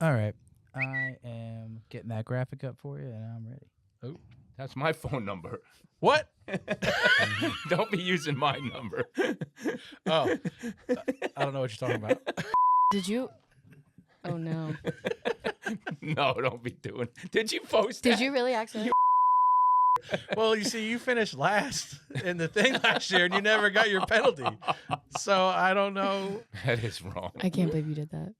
All right. I am getting that graphic up for you, and I'm ready. Oh, that's my phone number. What? Don't be using my number. Oh, I don't know what you're talking about. Did you? Oh, no. No, don't be doing. Did you post that? Did you really accidentally? Well, you see, you finished last in the thing last year, and you never got your penalty. So I don't know. That is wrong. I can't believe you did that.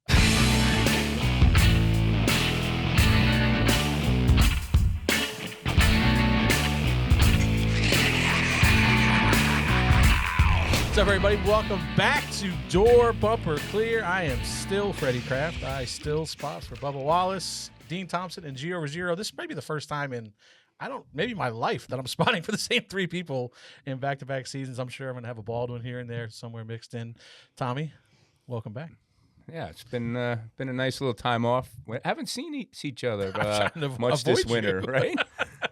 What's up, everybody? Welcome back to Door Bumper Clear. I am still Freddie Kraft. I still spots for Bubba Wallace, Dean Thompson, and Gio Ruggiero. This might be the first time in, maybe my life that I'm spotting for the same three people in back-to-back seasons. I'm sure I'm going to have a Baldwin here and there somewhere mixed in. Tommy, welcome back. Yeah, it's been a nice little time off. We haven't seen each other trying to much this avoid winter, you. right?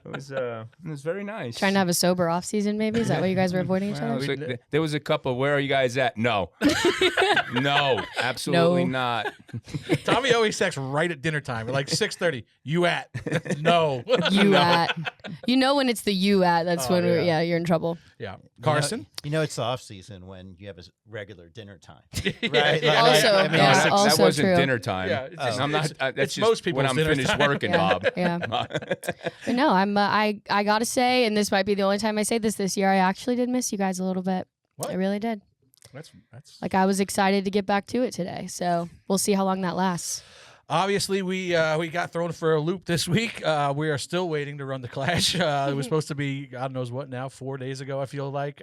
It was very nice. Trying to have a sober off season, maybe? Is that why you guys were avoiding each Well, other? there was a couple. Where are you guys at? No, no, absolutely not. Tommy always texts right at dinner time, like 6:30. You at? No. You No. at. You know when it's the you at, that's Oh, when yeah. you're in trouble. Yeah. Carson? You know it's off season when you have a regular dinner time, Yeah, right? yeah. Also, I mean, yeah, it's- that also wasn't true. dinner time. Yeah, it's just- I'm not. it's- That's it's just most people's when I'm dinner finished time. working, Yeah. Bob. Yeah. But no, I gotta say, and this might be the only time I say this year, I actually did miss you guys a little bit. What? I really did. That's Like, I was excited to get back to it today. So we'll see how long that lasts. obviously we got thrown for a loop this week. We are still waiting to run the Clash. It was supposed to be God knows what now, 4 days ago, I feel like.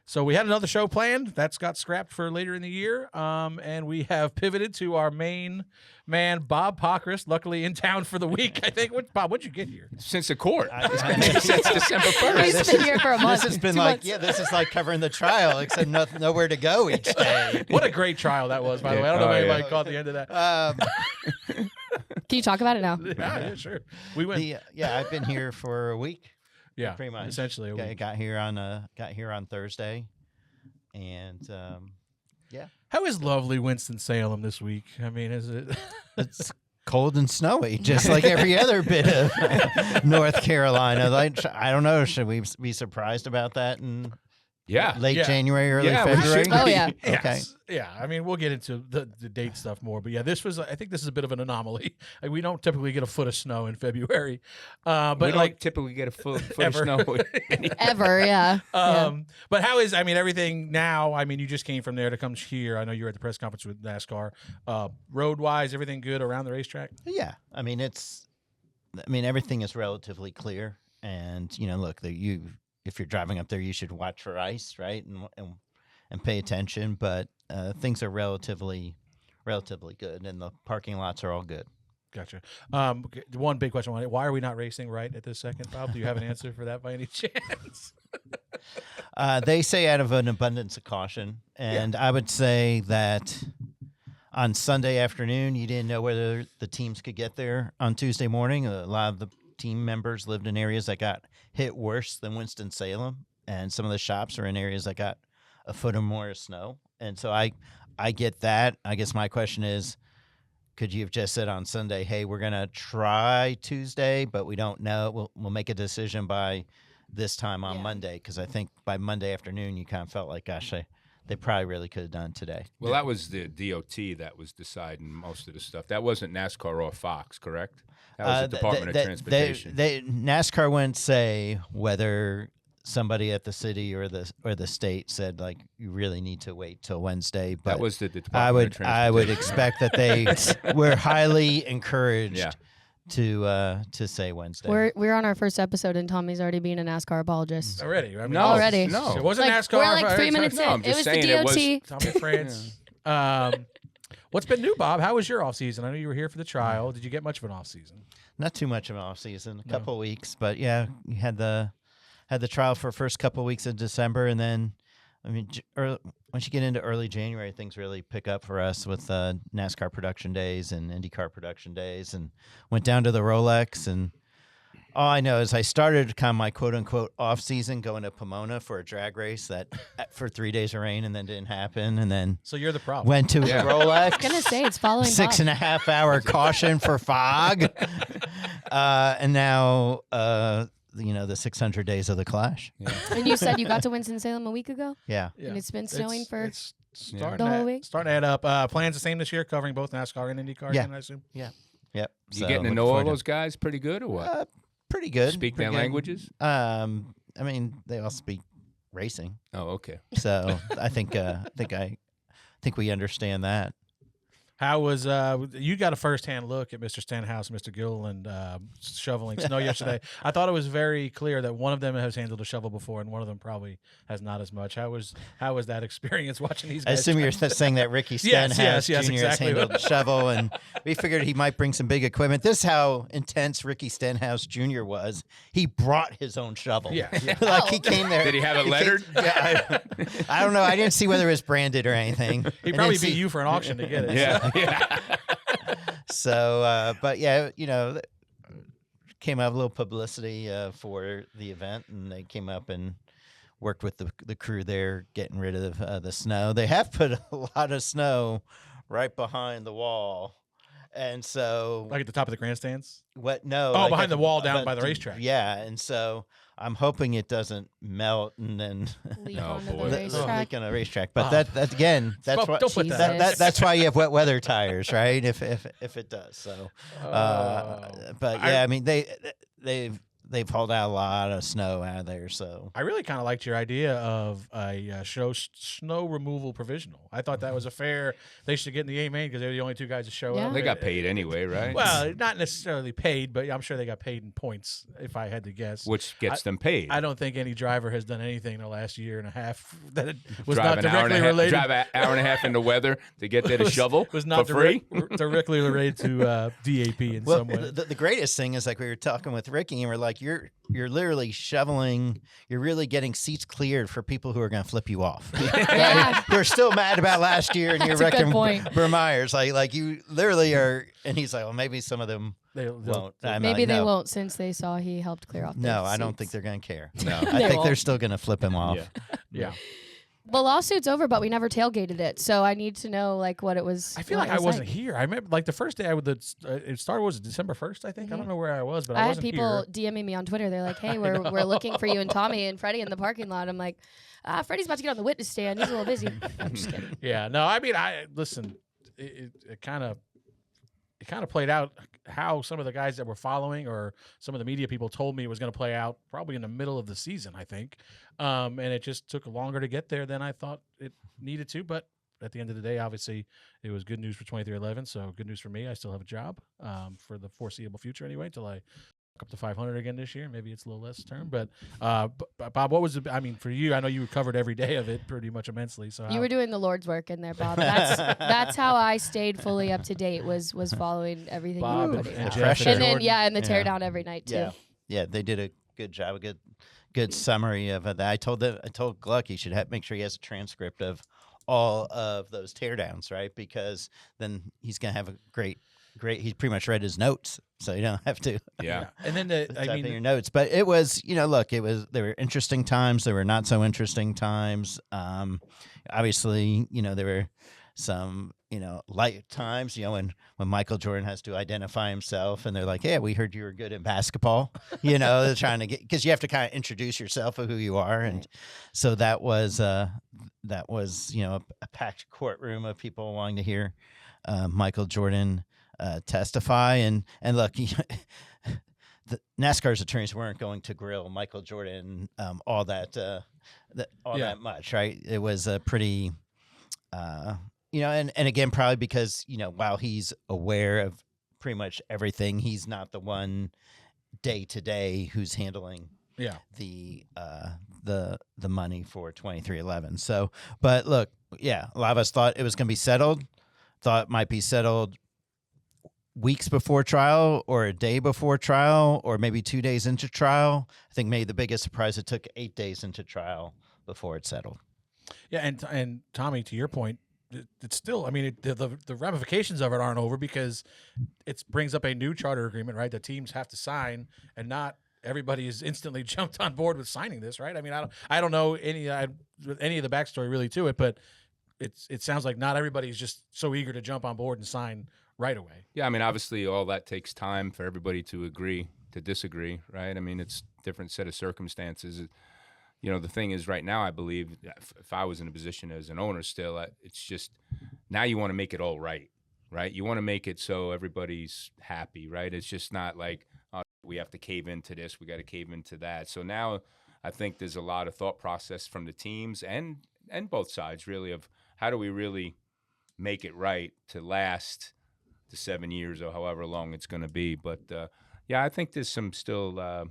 So we had another show planned that's got scrapped for later in the year. And we have pivoted to our main man, Bob Pockrass, luckily in town for the week. I think. Bob, what'd you get here? Since the court. I- Since December 1st. He's been here for a month. This has been 2 like, months. yeah, this is like covering the trial, except nowhere to go each day. What a great trial that was, by the way. I don't know if anybody caught the end of that. Can you talk about it now? Yeah, sure. We went. I've been here for a week. Yeah, pretty much. essentially. a week. Got here on Thursday, and How is lovely Winston-Salem this week? I mean, is it? it's cold and snowy, just like every other bit of North Carolina. Like, I don't know, should we be surprised about that in Yeah. late Yeah. January, early Yeah, we February? should Oh, yeah. Yes. Okay. Yeah, I mean, we'll get into the date stuff more, but yeah, I think this is a bit of an anomaly. Like, we don't typically get a foot of snow in February, but we don't like typically get a foot of ever. snow. Ever, yeah. But how is? I mean, everything now. I mean, you just came from there to come here. I know you were at the press conference with NASCAR. Road wise, everything good around the racetrack. Yeah, I mean everything is relatively clear, and look, if you're driving up there, you should watch for ice, right, and pay attention. But things are relatively good, and the parking lots are all good. Gotcha. Okay, one big question: why are we not racing right at this second, Bob? Do you have an answer for that by any chance? They say out of an abundance of caution, and I would say that on Sunday afternoon, you didn't know whether the teams could get there on Tuesday morning. A lot of the team members lived in areas that got hit worse than Winston-Salem, and some of the shops are in areas that got a foot or more of snow. And so I get that. I guess my question is, could you have just said on Sunday, hey, we're going to try Tuesday, but we don't know. We'll make a decision by this time on Monday, because I think by Monday afternoon you kind of felt like, gosh, they probably really could have done today. Well, that was the DOT that was deciding most of the stuff. That wasn't NASCAR or Fox, correct? That was the Department of Transportation. NASCAR wouldn't say whether somebody at the city or the state said, like, you really need to wait till Wednesday. But that was the Department of Transportation. I would expect that they were highly encouraged to say Wednesday. We're on our first episode, and Tommy's already being a NASCAR apologist. Already? I mean, No, Already. no. It wasn't Like, NASCAR. we're like 3 minutes No, in. I'm It just was the saying it was- DOT. Tommy France. What's been new, Bob? How was your off season? I know you were here for the trial. Did you get much of an off season? Not too much of an off season, a couple of weeks, but yeah, you had the trial for first couple of weeks of December, and then once you get into early January, things really pick up for us with NASCAR production days and IndyCar production days, and went down to the Rolex and All I know is I started kind of my quote-unquote off-season going to Pomona for a drag race that for 3 days of rain and then didn't happen. And then So you're the problem. went to Rolex. I was going to say, it's following 6.5 hour caution for fog. And now, the 600 days of the Clash. Yeah. And you said you got to Winston-Salem a week ago? Yeah. Yeah. And it's been snowing for It's starting the whole to week? starting to add up. Plans the same this year, covering both NASCAR and IndyCar. Yeah. Again, I assume. Yep. You So, getting to looking know all forward to those guys pretty good or what? pretty good. Speak pretty their good. languages? I mean, they all speak racing, Oh, okay. so I think we understand that. How was you got a firsthand look at Mr. Stenhouse and Mr. Gilliland shoveling snow yesterday? I thought it was very clear that one of them has handled a shovel before, and one of them probably has not as much. How was that experience watching these I guys? assume you're saying that Ricky Stenhouse yes, Jr. exactly. has handled the shovel, and we figured he might bring some big equipment. This is how intense Ricky Stenhouse Jr. was. He brought his own shovel. Yeah. Like he came there. Did he have it lettered? I don't know. I didn't see whether it was branded or anything. He I probably didn't see- beat you for an auction to get it. Yeah. Yeah. So, but yeah, came out a little publicity for the event, and they came up and worked with the crew there, getting rid of the snow. They have put a lot of snow right behind the wall, and so Like at the top of the grandstands. what? No, Oh, like behind at the wall down but by the racetrack. Yeah, and so I'm hoping it doesn't melt and then Leak Oh, onto boy. the leak racetrack. on a racetrack. But Oh. that again, that's Don't- what don't put that out. that's why you have wet weather tires, right? If it does. So, but yeah, I mean they've hauled out a lot of snow out of there. So I really kind of liked your idea of a snow removal provisional. I thought that was a fair. They should get in the A main because they're the only two guys to show Yeah. up. They got paid anyway, right? Well, not necessarily paid, but I'm sure they got paid in points. If I had to guess, Which gets them paid. I don't think any driver has done anything in the last year and a half that it was drive not an hour and directly a half, related. drive an hour and a half in the weather to get there to shovel was not for free. directly related to DAP in some way. the greatest thing is like we were talking with Ricky and we're like you're literally shoveling. You're really getting seats cleared for people who are going to flip you off. Yeah. They're still mad about last year, and you're That's a good wrecking point. Vermeyer's. Like you literally are. And he's like, well, maybe some of them They'll- won't. I'm Maybe like, they no. won't since they saw he helped clear off. No, the I don't seats. think they're going to care. No. I They think they're won't. still going to flip him off. Yeah. The lawsuit's over, but we never tailgated it, so I need to know like what it was. I feel what like it I was wasn't here. I remember like the first day it started was December 1st, I think. I don't know where I was, but I I had wasn't people here. DMing me on Twitter. They're like, "Hey, we're looking for you and Tommy and Freddie in the parking lot." I'm like, "Freddie's about to get on the witness stand. He's a little busy." I'm just kidding. Yeah, no, I mean, listen. It kind of played out how some of the guys that were following or some of the media people told me it was going to play out probably in the middle of the season, I think. And it just took longer to get there than I thought it needed to. But at the end of the day, obviously, it was good news for 2311. So good news for me. I still have a job for the foreseeable future anyway, until I up to 500 again this year. Maybe it's a little less term, but Bob, what was for you? I know you covered every day of it pretty much immensely. So You were doing the Lord's work in there, Bob. That's how I stayed fully up to date. Was following everything Bob you were putting and out. Jeff And then Jordan. and the Yeah. teardown every night too. Yeah, they did a good job, a good summary of that. I told Gluck he should make sure he has a transcript of all of those teardowns, right? Because then he's gonna have a great. He's pretty much read his notes, so you don't have to. Yeah. And then type in your notes. But it was, look, there were interesting times. There were not so interesting times. Obviously, there were some, light times, when Michael Jordan has to identify himself and they're like, yeah, we heard you were good in basketball, they're trying to because you have to kind of introduce yourself of who you are. And so that was, a packed courtroom of people wanting to hear Michael Jordan testify. And look, the NASCAR's attorneys weren't going to grill Michael Jordan all that much, right? It was a pretty, and again, probably because while he's aware of pretty much everything, he's not the one day to day who's handling the money for 2311. So, but look, a lot of us thought it was going to be settled. Thought it might be settled weeks before trial or a day before trial or maybe 2 days into trial. I think maybe the biggest surprise, it took 8 days into trial before it settled. Yeah, and Tommy, to your point, it's still, the ramifications of it aren't over because it brings up a new charter agreement, right, that teams have to sign, and not everybody is instantly jumped on board with signing this, right? I mean, I don't know any of the backstory really to it, but it sounds like not everybody's just so eager to jump on board and sign right away. Yeah, I mean, obviously, all that takes time for everybody to agree to disagree, right? I mean, it's a different set of circumstances. You know, the thing is, right now, I believe if I was in a position as an owner still, it's just now you want to make it all right, right? You want to make it so everybody's happy, right? It's just not like we have to cave into this, we got to cave into that. So now I think there's a lot of thought process from the teams and both sides, really, of how do we really make it right to last the 7 years or however long it's going to be. But, yeah, I think there's some still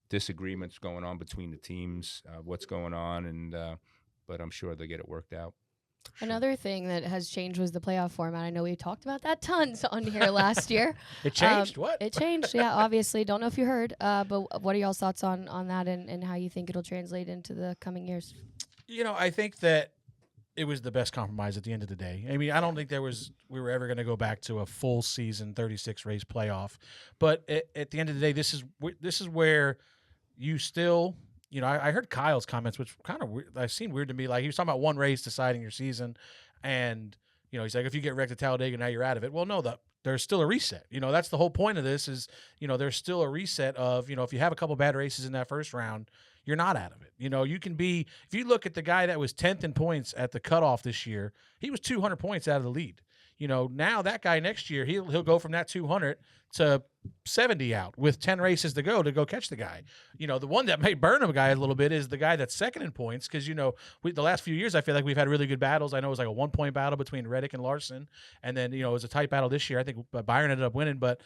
disagreements going on between the teams, what's going on, but I'm sure they'll get it worked out. Another thing that has changed was the playoff format. I know we talked about that tons on here last year. It changed? What? It changed, yeah, obviously. Don't know if you heard, but what are y'all's thoughts on that and how you think it'll translate into the coming years? You know, I think that it was the best compromise at the end of the day. I mean, I don't think we were ever going to go back to a full season 36 race playoff. But at the end of the day, this is where you still, you know, I heard Kyle's comments, which kind of seemed weird to me. Like he was talking about one race deciding your season, and you know, he's like, if you get wrecked at Talladega, now you're out of it. Well, no, there's still a reset. You know, that's the whole point of this. Is, you know, there's still a reset of, you know, if you have a couple bad races in that first round, you're not out of it. You know, you can be, if you look at the guy that was 10th in points at the cutoff this year, he was 200 points out of the lead. You know, now that guy next year, he'll go from that 200 to 70 out with 10 races to go catch the guy. You know, the one that may burn him guy a little bit is the guy that's second in points, because, you know, the last few years I feel like we've had really good battles. I know it was like a 1-point battle between Reddick and Larson, and then, you know, it was a tight battle this year. I think Byron ended up winning, but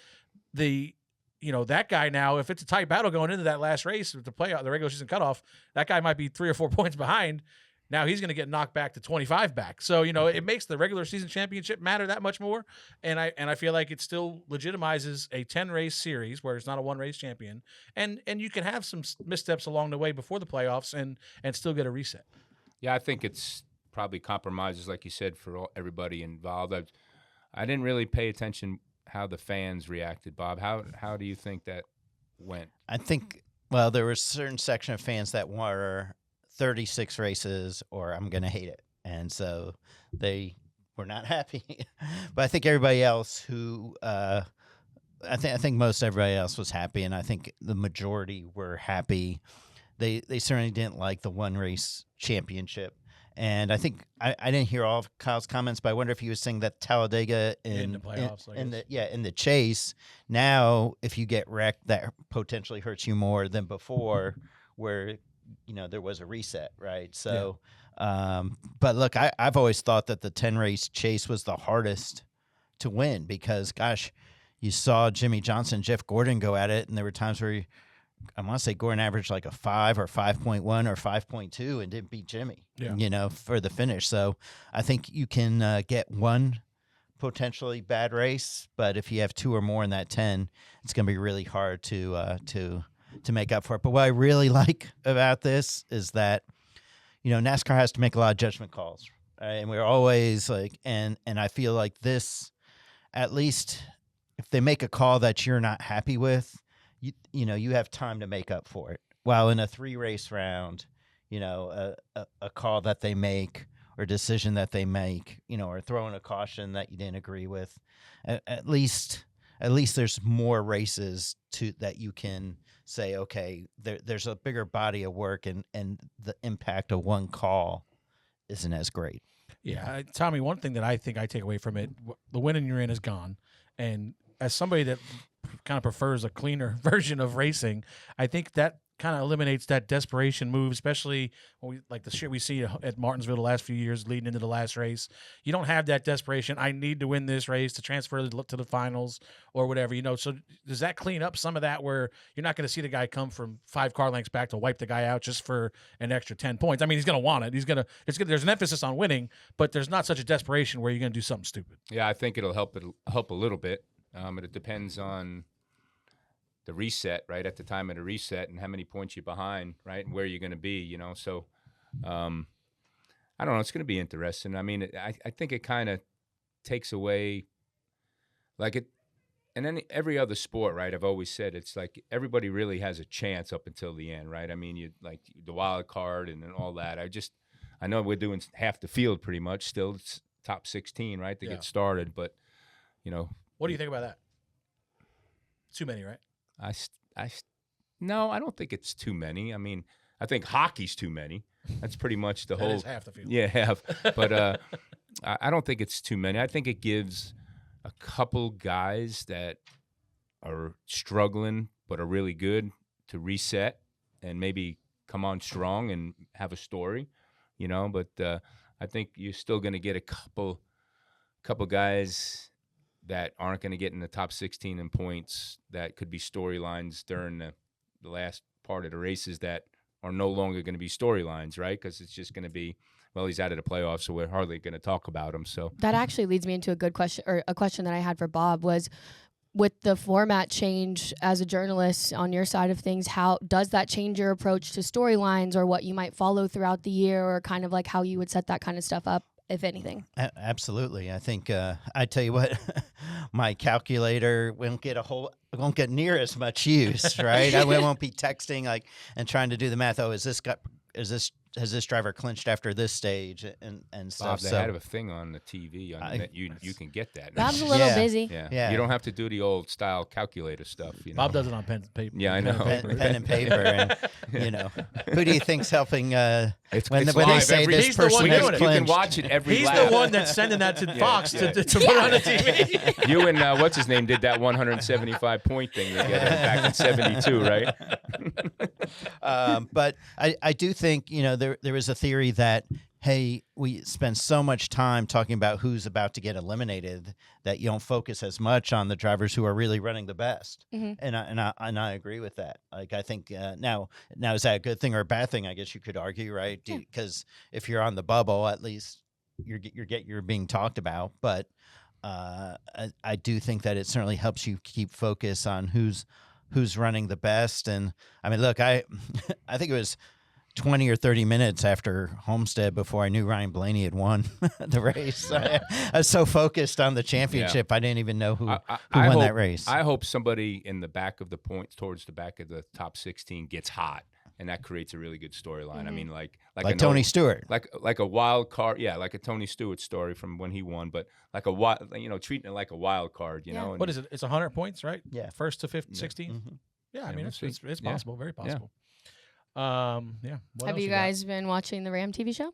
you know, that guy now, if it's a tight battle going into that last race with the regular season cutoff, that guy might be 3 or 4 points behind. Now he's going to get knocked back to 25 back. So, you know, it makes the regular season championship matter that much more. And I feel like it still legitimizes a 10-race series where it's not a one-race champion. And you can have some missteps along the way before the playoffs and still get a reset. Yeah, I think it's probably compromises, like you said, for everybody involved. I didn't really pay attention how the fans reacted, Bob. How do you think that went? I think, well, there was a certain section of fans that were 36 races or I'm going to hate it. And so they were not happy. But I think everybody else who I think most everybody else was happy, and I think the majority were happy. They certainly didn't like the one race championship. And I think I didn't hear all of Kyle's comments, but I wonder if he was saying that Talladega in the playoffs, in the chase. Now, if you get wrecked, that potentially hurts you more than before, where, you know, there was a reset, right? So, yeah. But look, I've always thought that the 10-race chase was the hardest to win because, gosh, you saw Jimmie Johnson, Jeff Gordon go at it, and there were times where I want to say Gordon averaged like a 5 or 5.1 or 5.2 and didn't beat Jimmy, you know, for the finish. So I think you can get one potentially bad race, but if you have 2 or more in that 10, it's going to be really hard to make up for it. But what I really like about this is that, you know, NASCAR has to make a lot of judgment calls, right? And we're always like, and I feel like this, at least if they make a call that you're not happy with, you know, you have time to make up for it. While in a 3-race round, you know, a call that they make or decision that they make, you know, or throwing a caution that you didn't agree with, at least there's more races that you can say, okay, there's a bigger body of work and the impact of one call isn't as great. Yeah, Tommy, one thing that I think I take away from it, the winning you're in is gone. And as somebody that kind of prefers a cleaner version of racing, I think that kind of eliminates that desperation move, especially when like the shit we see at Martinsville the last few years leading into the last race. You don't have that desperation. I need to win this race to transfer to the finals or whatever, you know. So does that clean up some of that where you're not going to see the guy come from 5 car lengths back to wipe the guy out just for an extra 10 points? I mean, he's going to want it. There's an emphasis on winning, but there's not such a desperation where you're going to do something stupid. Yeah, I think it'll help a little bit. But it depends on the reset, right, at the time of the reset and how many points you're behind, right, and where you're going to be, you know. So I don't know. It's going to be interesting. I mean, I think it kind of takes away, like and then every other sport, right? I've always said it's like everybody really has a chance up until the end, right? I mean, you like the wild card and then all that. I know we're doing half the field pretty much still. It's top 16, right, to get started. But, What do you think about that? Too many, right? No, I don't think it's too many. I mean, I think hockey's too many. That's pretty much the That whole. is half the field. Yeah, half. But I don't think it's too many. I think it gives a couple guys that are struggling but are really good to reset and maybe come on strong and have a story, But I think you're still going to get a couple guys that aren't going to get in the top 16 in points that could be storylines during the last part of the races that are no longer going to be storylines, right? Because it's just going to be, well, he's out of the playoffs, so we're hardly going to talk about him. So That actually leads me into a good question, or a question that I had for Bob was, with the format change as a journalist on your side of things, how does that change your approach to storylines or what you might follow throughout the year, or kind of like how you would set that kind of stuff up, if anything? Absolutely. I think I tell you what, my calculator won't get near as much use, right? I won't be texting and trying to do the math. Oh, has this driver clinched after this stage and stuff? Bob, they had a thing on the TV. You can get that now. Bob's a little busy. Yeah. You don't have to do the old style calculator stuff. Bob does it on pen and paper. Yeah, I know. Pen and paper. And, who do you think's helping when they live say every- this He's the person one has doing it. You can clinched? watch it every He's lap. the one that's sending that to Fox to put on the TV. You and what's his name did that 175 point thing together back in '72, right? But I do think there is a theory that, hey, we spend so much time talking about who's about to get eliminated that you don't focus as much on the drivers who are really running the best. Mhm. And I agree with that. Like, I think now is that a good thing or a bad thing? I guess you could argue, right? Because if you're on the bubble, at least you're being talked about. But I do think that it certainly helps you keep focus on who's running the best. And I mean, look, I think it was 20 or 30 minutes after Homestead before I knew Ryan Blaney had won the race. I was so focused on the championship, I didn't even know who won that race. I hope somebody in the back of the points, towards the back of the top 16, gets hot, and that creates a really good storyline. I mean, like Tony Stewart, like a wild card, like a Tony Stewart story from when he won, but like a wild, treating it like a wild card, you know. And What is it? It's 100 points, right? Yeah. First to 16. Mm-hmm. Yeah, I mean, we'll see. it's possible, very possible. What Have else you got? guys been watching the Ram TV show?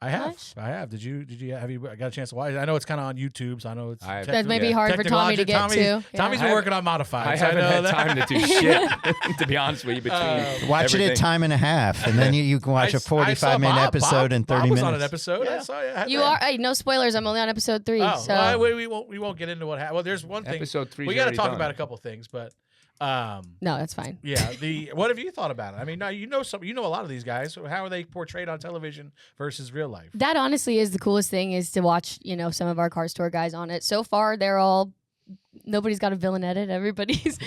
I have. much? I have. Did you have you got a chance to watch? I know it's kind of on YouTube, so I know it's I have. That may be Yeah. hard for Tommy to get to. Yeah. Tommy's been working on modified. I so haven't know had that. time to do shit, to be honest with you. Between watch it at time and a half, and then you can watch a 45-minute episode in 30 Bob was minutes. on an episode. Yeah. I saw you. You are. Hey, no spoilers. I'm only on episode 3. Oh, so well, we won't get into what happened. Well, there's one thing. episode 3. We got to talk about a couple things, but no, that's fine. yeah. What have you thought about it? I mean, now you know a lot of these guys. So how are they portrayed on television versus real life? That honestly is the coolest thing, is to watch, some of our car store guys on it. So far, nobody's got a villain edit. Everybody's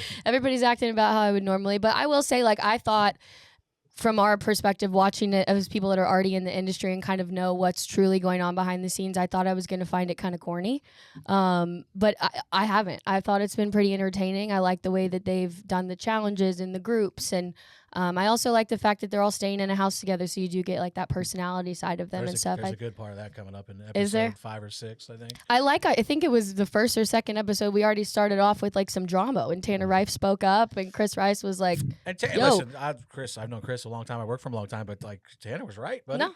acting about how I would normally. But I will say, I thought, from our perspective, watching it as people that are already in the industry and kind of know what's truly going on behind the scenes, I thought I was going to find it kind of corny. But I haven't. I thought it's been pretty entertaining. I like the way that they've done the challenges and the groups. And I also like the fact that they're all staying in a house together, so you do get that personality side of them and stuff. There's a good part of that coming up in Is there? episode 5 or 6, I think. I think it was the first or second episode. We already started off with some drama when Tanner Reif spoke up and Chris Rice was like, And Yo. listen, I've known Chris a long time. I worked for him a long time, but Tanner was right, buddy. No.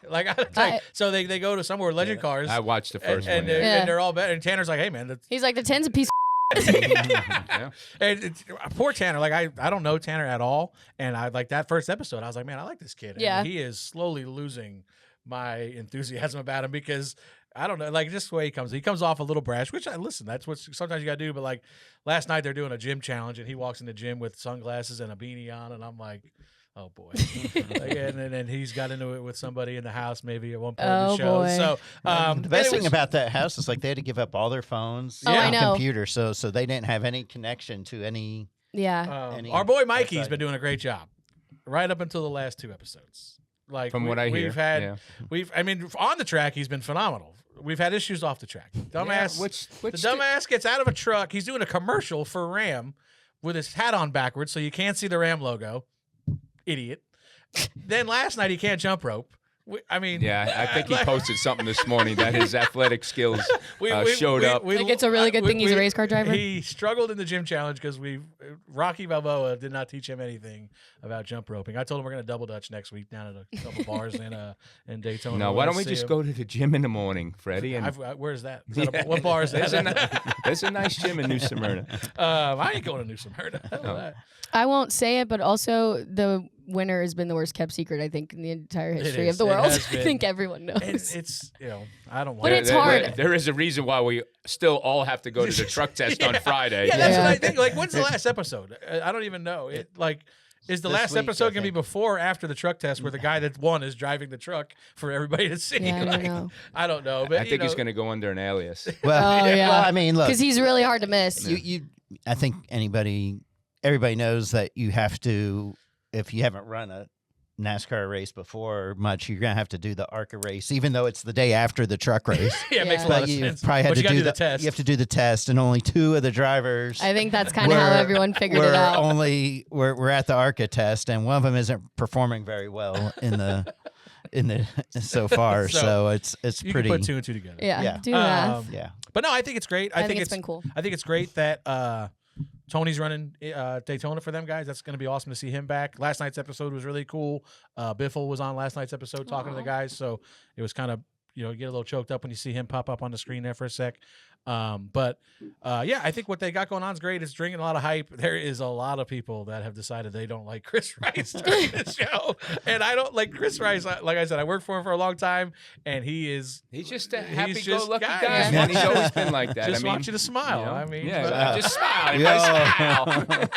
So they go to somewhere with legend cars. I watched the first and one. they're all better. And Tanner's like, hey man, he's like, the 10's a piece of Yeah. and poor Tanner. I don't know Tanner at all, and I that first episode. I was like, man, I like this kid. Yeah. And he is slowly losing my enthusiasm about him because I don't know, just the way he comes off a little brash. Which that's what sometimes you gotta do. But last night they're doing a gym challenge, and he walks in the gym with sunglasses and a beanie on, and I'm like, oh boy. and then he's got into it with somebody in the house maybe at one point in the show. Boy. So the best thing about that house is they had to give up all their phones Oh, I and know. computers, so they didn't have any connection to any. yeah. our boy Mikey's outside. been doing a great job right up until the last 2 episodes. Like From what I hear, we've had, yeah. I mean, on the track he's been phenomenal. We've had issues off the track. Dumbass, which the dumbass gets out of a truck. He's doing a commercial for Ram with his hat on backwards, so you can't see the Ram logo. Idiot. Then last night he can't jump rope. I mean, Yeah, I think he posted something this morning that his athletic skills showed up. Like, it's a really good thing he's a race car driver? He struggled in the gym challenge because Rocky Balboa did not teach him anything about jump roping. I told him we're going to double dutch next week down at a couple bars in Daytona. No, why don't we just go to the gym in the morning, Freddie? And where's that? What bar is that? There's a nice gym in New Smyrna. I ain't going to New Smyrna. Hell of that. I won't say it, but also the winner has been the worst kept secret, I think, in the entire history is. of the It world. has been. I think everyone knows. It's I don't want. But it's hard. There is a reason why we still all have to go to the truck test on Friday. Yeah, that's Yeah. what I think. Like, when's the last episode? I don't even know. Is the This last week, episode I going to be think. before or after the truck test where the guy that won is driving the truck for everybody to see? Yeah, I don't Like, know. I don't know. But I think he's going to go under an alias. Well, Oh, yeah. well, I mean, look, Because he's really hard to miss. I think everybody knows that you have to, if you haven't run a NASCAR race before much, you're gonna have to do the ARCA race, even though it's the day after the truck race. Yeah, it makes a lot Yeah. But of you sense. probably had But to you gotta do the test. You have to do the test, and only 2 of the drivers. I think that's kind of how We're- everyone figured it out. We're at the ARCA test, and one of them isn't performing very well in the so far. So, So it's You pretty. can put 2 and 2 together. Yeah, Yeah. do math. Yeah. But no, I think it's great. I think it's been cool. I think it's great that Tony's running Daytona for them guys. That's going to be awesome to see him back. Last night's episode was really cool. Biffle was on last night's episode talking to the guys, so it was kind of, you get a little choked up when you see him pop up on the screen there for a sec. But I think what they got going on is great. It's bringing a lot of hype. There is a lot of people that have decided they don't like Chris Rice during the show, and I don't like Chris Rice. Like I said, I worked for him for a long time, and he's just a He's happy-go-lucky just- guy. yeah. Man. He's always been like that. just I mean, want you to smile. you know, I mean, yeah, but, just smile. Yeah.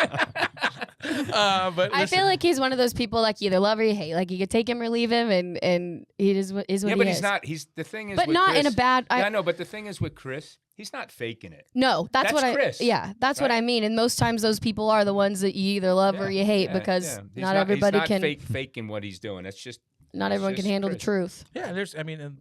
but I listen, feel like he's one of those people like you either love or you hate. Like you could take him or leave him, and he is what yeah, he but is. he's not. He's the thing is, But with not Chris, in a bad. Yeah, I know. But the thing is with Chris, he's not faking it. No, that's what Chris, I. Yeah, that's what right? I mean. And most times those people are the ones that you either love or you hate because He's not everybody he's not can. faking what he's doing. It's just Not everyone can just handle the Chris. truth. yeah, and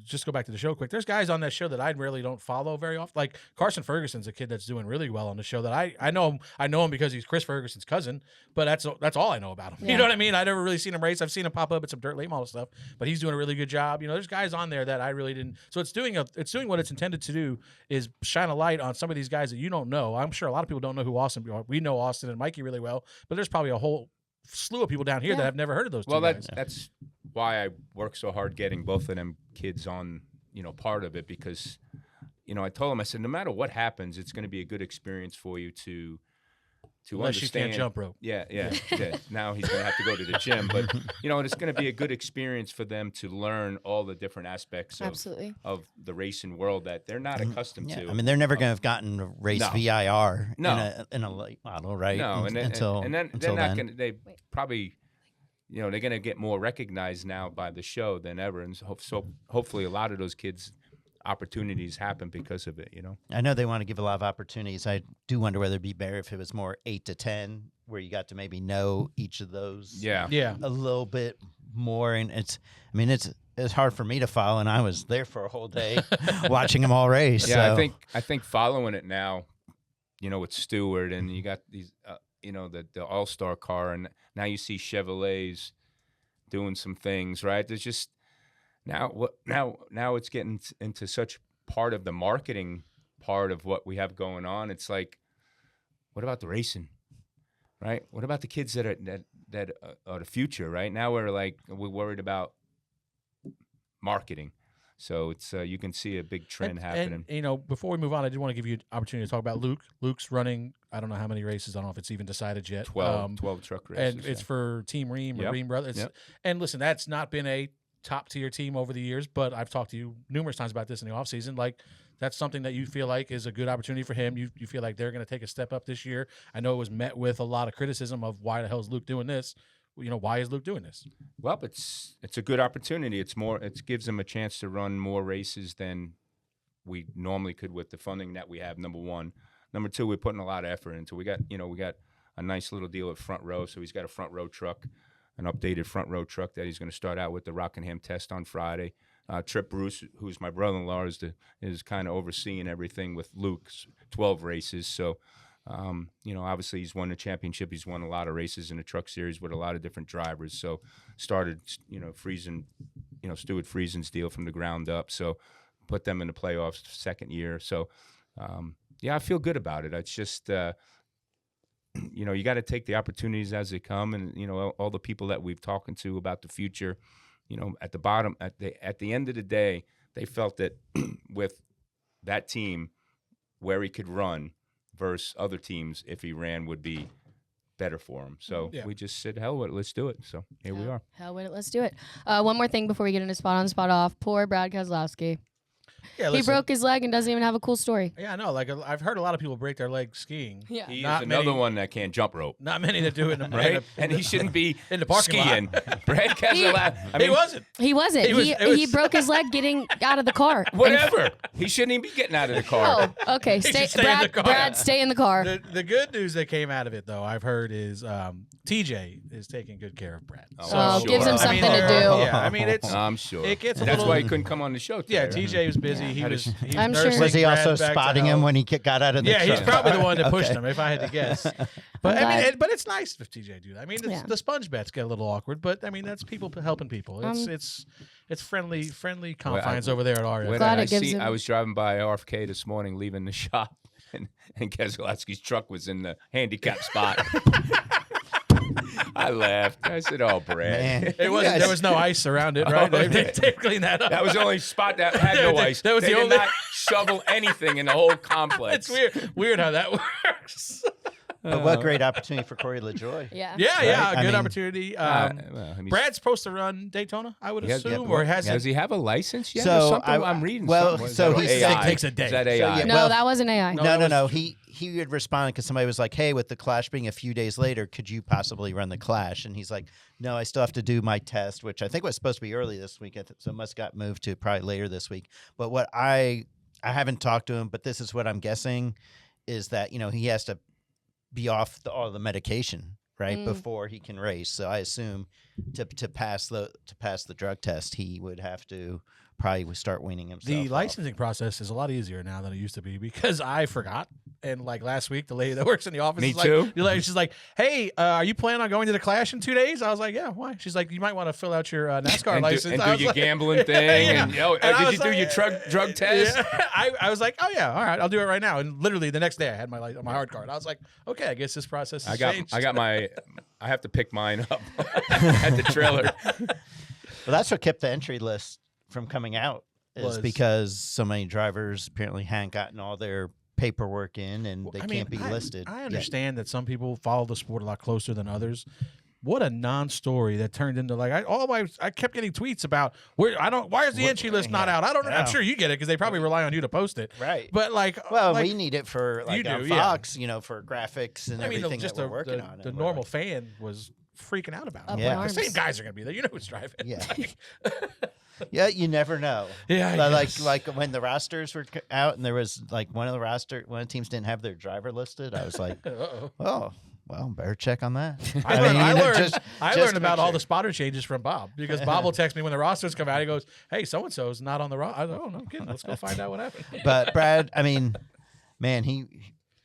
just go back to the show quick. There's guys on that show that I really don't follow very often. Like Carson Ferguson's a kid that's doing really well on the show. That I know him. I know him because he's Chris Ferguson's cousin. But that's all I know about him. Yeah. You know what I mean? I never really seen him race. I've seen him pop up at some dirt late model stuff. But he's doing a really good job. There's guys on there that I really didn't. So it's doing what it's intended to do is shine a light on some of these guys that you don't know. I'm sure a lot of people don't know who Austin are. We know Austin and Mikey really well, but there's probably a whole slew of people down here that have never heard of those two guys. that's why I work so hard getting both of them kids on, part of it, because, I told him, I said, no matter what happens, it's going to be a good experience for you to Unless understand. you can't jump rope. Yeah. Now he's going to have to go to the gym, but it's going to be a good experience for them to learn all the different aspects Absolutely. of the racing world that they're not accustomed to. I mean, they're never going to have gotten to race No. VIR No. in a late model, right? No, until then they're until not then. going to. They probably, they're going to get more recognized now by the show than ever, and so hopefully a lot of those kids' opportunities happen because of it. I know they want to give a lot of opportunities. I do wonder whether it'd be better if it was more 8 to 10, where you got to maybe know each of those Yeah. a little bit more. And it's hard for me to follow, and I was there for a whole day watching them all race. Yeah, so. I think following it now, with Stewart, and you got these, the All-Star car, and now you see Chevrolets doing some things, right? There's just now it's getting into such part of the marketing part of what we have going on. It's like, what about the racing, right? What about the kids that are the future, right? Now we're worried about marketing. So it's you can see a big trend happening. And, before we move on, I do want to give you an opportunity to talk about Luke. Luke's running, I don't know how many races. I don't know if it's even decided yet. 12 truck races. And it's for Team Ream or Yep. Ream Brothers. Yep. And listen, that's not been a top-tier team over the years, but I've talked to you numerous times about this in the offseason. Like, that's something that you feel like is a good opportunity for him. You feel like they're going to take a step up this year. I know it was met with a lot of criticism of why the hell is Luke doing this? Why is Luke doing this? Well, it's a good opportunity. It gives them a chance to run more races than we normally could with the funding that we have. Number one, number two, we're putting a lot of effort into. We got a nice little deal at Front Row, so he's got a front row truck an updated front row truck that he's going to start out with the Rockingham test on Friday. Trip Bruce, who's my brother-in-law, is kind of overseeing everything with Luke's 12 races. So, obviously he's won the championship. He's won a lot of races in the truck series with a lot of different drivers. So started, Stuart Friesen's deal from the ground up. So put them in the playoffs second year. So, I feel good about it. It's just, you got to take the opportunities as they come. And, all the people that we've talking to about the future, at the bottom, at the end of the day, they felt that with that team where he could run versus other teams, if he ran, would be better for him. So we just said, hell with it, let's do it. So here we are. Hell with it, let's do it. One more thing before we get into spot on, spot off. Poor Brad Keselowski. Yeah, he broke his leg and doesn't even have a cool story. Yeah, I know. Like I've heard a lot of people break their leg skiing. Yeah, He Not is another many- one that can't jump rope. Not many that do it, Right? And he shouldn't be in the parking skiing. Brad Keselowski. He wasn't. He wasn't. It was- He broke his leg getting out of the car. Whatever. He shouldn't even be getting out of the car. Oh, okay. He should stay in the car. Brad, stay in the car. The good news that came out of it, though, I've heard is TJ is taking good care of Brad. Oh, gives him sure. something to they're- do. Yeah, I mean it's. I'm sure. It gets a That's little- why he couldn't come on the show today. Yeah, right? TJ was busy. He How was. did- He I'm was sure. nursing Was he Brad also back to spotting health. him when he got out of the Yeah, truck? he's probably the one that pushed Okay. him, if I had to guess. But I glad. mean, but it's nice if TJ do that. I mean, Yeah. the sponge bets get a little awkward, but I mean that's people helping people. It's friendly confines over there at our end. Glad it gives him- I was driving by RFK this morning, leaving the shop, and Keselowski's truck was in the handicap spot. I laughed. I said, "Oh, Brad." Man. It wasn't. guys- There was no ice around it, right? Oh, They cleaned that up. That was the only spot that had no ice. That was they the did only- not shovel anything in the whole complex. It's weird how that works. But what great opportunity for Corey LaJoy. Yeah. Yeah, I good mean- opportunity. Well, I mean, Brad's supposed to run Daytona, I would he has- assume, or has does he have a license yet? So, or something? I'm reading. well, something. Is so that he AI? said it takes a day. Is that So, AI? yeah, No, well- that wasn't AI. No. He had responded because somebody was like, "Hey, with the Clash being a few days later, could you possibly run the Clash?" And he's like, "No, I still have to do my test, which I think was supposed to be early this week, so it must got moved to probably later this week." But what I haven't talked to him, but this is what I'm guessing is that he has to be off all the medication right before he can race. So I assume to pass the drug test, he would have to probably start weaning himself. The off. licensing process is a lot easier now than it used to be because I forgot. And like last week, the lady that works in the office Me is too. like, she's like, "Hey, are you planning on going to the Clash in 2 days?" I was like, "Yeah, why?" She's like, "You might want to fill out your NASCAR and license." do I was your like- gambling thing. Yeah. And, And I did was you do like- your drug test? Yeah. I was like, "Oh yeah, all right, I'll do it right now." And literally the next day, I had my hard card. I was like, "Okay, I guess this process has changed." I have to pick mine up at the trailer. Well, that's what kept the entry list from coming out is Was- because so many drivers apparently hadn't gotten all their paperwork in and they can't be listed. I yet. understand that some people follow the sport a lot closer than others. What a non-story that turned into like I kept getting tweets about why is the entry list not out? I don't know. I'm Yeah. sure you get it because they probably rely on you to post it. Right. But like, Well, like, we need it for like You on do, yeah. Fox, for graphics and I mean, everything just that we're working on. the and we're normal like, fan was freaking out about Up it. in The arms. same guys are gonna be there. You know who's driving. Yeah. yeah, you never know. Yeah, I Like guess. like when the rosters were out and there was like one of the teams didn't have their driver listed. I was like, Uh-oh. oh, well, better check on that. I learned just about to make all sure. the spotter changes from Bob because Bob will text me when the rosters come out. He goes, "Hey, so and so's not on the roster." I go, "Oh no, I'm kidding. Let's go find out what happened." But Brad, I mean, man, he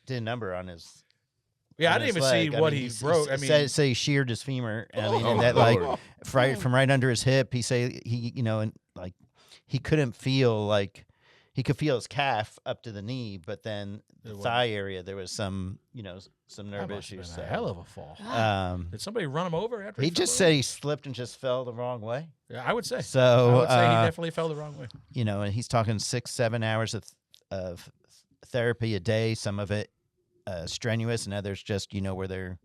did a number on his. Yeah, I on didn't his even see leg. I what mean, he he's- broke. I he mean, say he sheared his femur. I mean, Oh, and that like Lord. from right under his hip. He say he and like he couldn't feel like he could feel his calf up to the knee, but then the It thigh area there was some some that nerve must have issues. been a So, hell of a fall. Did Did somebody run him over after he fell just over? said he slipped and just fell the wrong way. Yeah, I would say. So I would say he definitely fell the wrong way. and he's talking 6-7 hours of therapy a day. Some of it strenuous, and others just where they're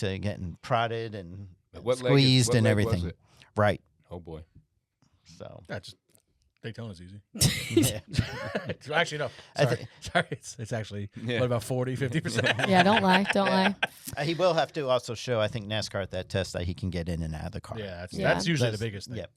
getting prodded and What leg squeezed what and leg was everything. it? Right. Oh boy. So That's Daytona's easy. yeah. Actually, no. I Sorry. Sorry. It's actually Yeah. what about 40, 50%? Yeah, don't lie. Don't lie. He will have to also show, I think, NASCAR at that test that he can get in and out of the car. Yeah, Yeah. that's usually That's- the biggest thing. Yep.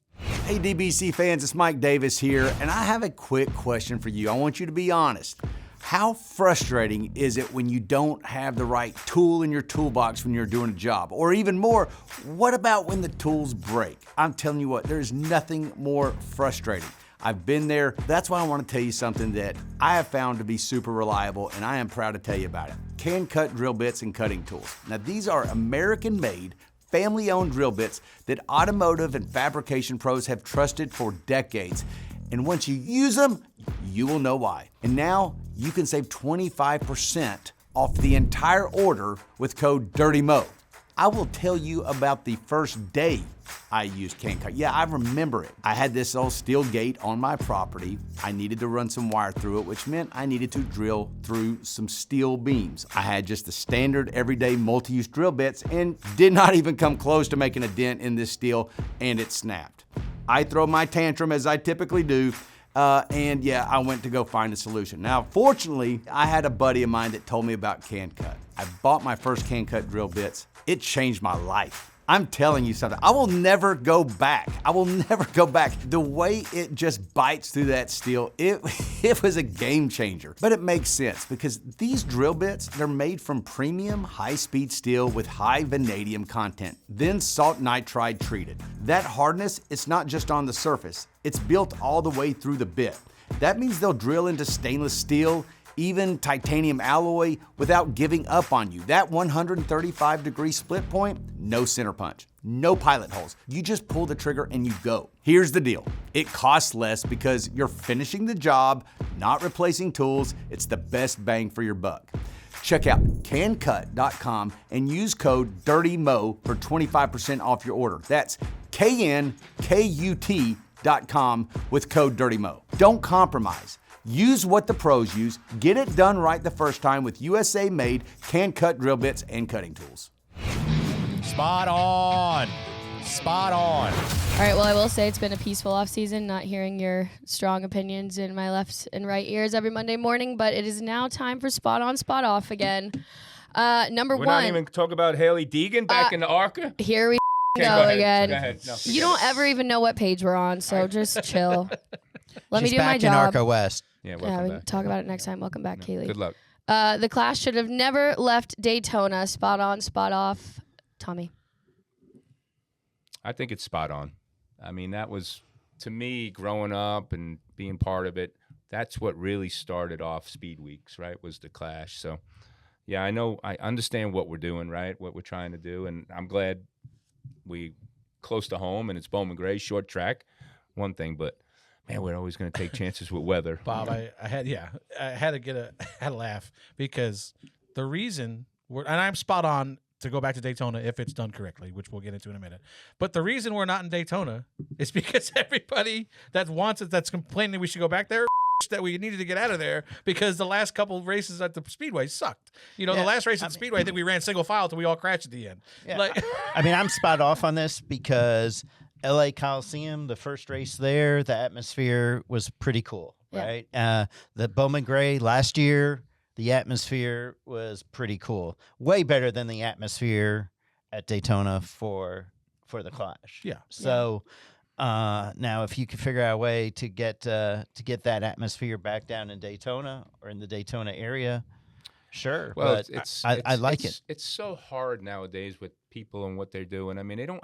Hey DBC fans, it's Mike Davis here, and I have a quick question for you. I want you to be honest. How frustrating is it when you don't have the right tool in your toolbox when you're doing a job? Or even more, what about when the tools break? I'm telling you what, there's nothing more frustrating. I've been there. That's why I want to tell you something that I have found to be super reliable, and I am proud to tell you about it. Can Cut drill bits and cutting tools. Now, these are American-made, family-owned drill bits that automotive and fabrication pros have trusted for decades. And once you use them, you will know why. And now you can save 25% off the entire order with code DIRTYMO. I will tell you about the first day I used Can Cut. Yeah, I remember it. I had this old steel gate on my property. I needed to run some wire through it, which meant I needed to drill through some steel beams. I had just the standard everyday multi-use drill bits and did not even come close to making a dent in this steel, and it snapped. I throw my tantrum as I typically do, and yeah, I went to go find a solution. Now, fortunately, I had a buddy of mine that told me about Can Cut. I bought my first Can Cut drill bits. It changed my life. I'm telling you something. I will never go back. I will never go back. The way it just bites through that steel, it was a game changer. But it makes sense because these drill bits, they're made from premium high-speed steel with high vanadium content, then salt nitride treated. That hardness, it's not just on the surface. It's built all the way through the bit. That means they'll drill into stainless steel, even titanium alloy, without giving up on you. That 135-degree split point, no center punch, no pilot holes. You just pull the trigger and you go. Here's the deal. It costs less because you're finishing the job, not replacing tools. It's the best bang for your buck. Check out cancut.com and use code DIRTYMO for 25% off your order. That's KNKUT.com with code DIRTYMO. Don't compromise. Use what the pros use. Get it done right the first time with USA-made Can Cut drill bits and cutting tools. Spot on. Spot on. All right, well, I will say it's been a peaceful off season, not hearing your strong opinions in my left and right ears every Monday morning, but it is now time for Spot On, Spot Off again. Number We're one. not even talking about Haley Deegan back in the ARCA? Here we Okay, go ahead. again. Go ahead. No, You forget don't it. ever even know what page we're on, so just chill. Let She's me do my back job. in Arca West. Yeah, Yeah, welcome we back. can talk about it next time. Welcome back, Kaylee. Good luck. The class should have never left Daytona. Spot on, spot off. Tommy. I think it's spot on. I mean, that was, to me, growing up and being part of it, that's what really started off Speed Weeks, right, was the Clash. So, yeah, I understand what we're doing, right, what we're trying to do, and I'm glad we close to home, and it's Bowman Gray, short track, one thing, but, man, we're always going to take chances with weather. Bob, I had to laugh because the reason and I'm spot on to go back to Daytona if it's done correctly, which we'll get into in a minute. But the reason we're not in Daytona is because everybody that wants it, that's complaining we should go back there, that we needed to get out of there because the last couple races at the Speedway sucked. You know, the last race at the Speedway, I think we ran single file till we all crashed at the end. Yeah, I mean, I'm spot off on this because LA Coliseum, the first race there, the atmosphere was pretty cool, right? The Bowman Gray last year, the atmosphere was pretty cool. Way better than the atmosphere at Daytona for the Clash. Yeah. So now if you could figure out a way to get that atmosphere back down in Daytona or in the Daytona area, sure. Well, but I like it. It's so hard nowadays with people and what they're doing. I mean, they don't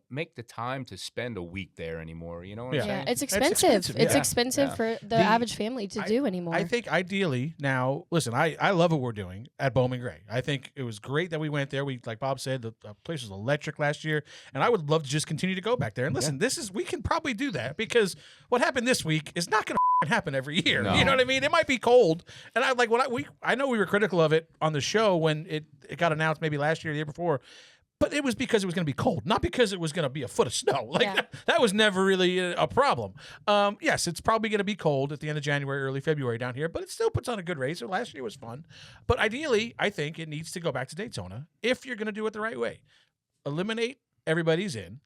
make the time to spend a week there anymore. You know what I'm Yeah, saying? it's expensive. It's expensive for the average family to do anymore. I think ideally now, listen, I love what we're doing at Bowman Gray. I think it was great that we went there. We, like Bob said, the place was electric last year, and I would love to just continue to go back there. And listen, we can probably do that because what happened this week is not going to happen every year. No. You know what I mean? It might be cold, and I know we were critical of it on the show when it got announced maybe last year or the year before. But it was because it was going to be cold, not because it was going to be a foot of snow. That was never really a problem. Yes, it's probably going to be cold at the end of January, early February down here, but it still puts on a good race. Last year was fun. But ideally, I think it needs to go back to Daytona if you're going to do it the right way. Eliminate everybody's in.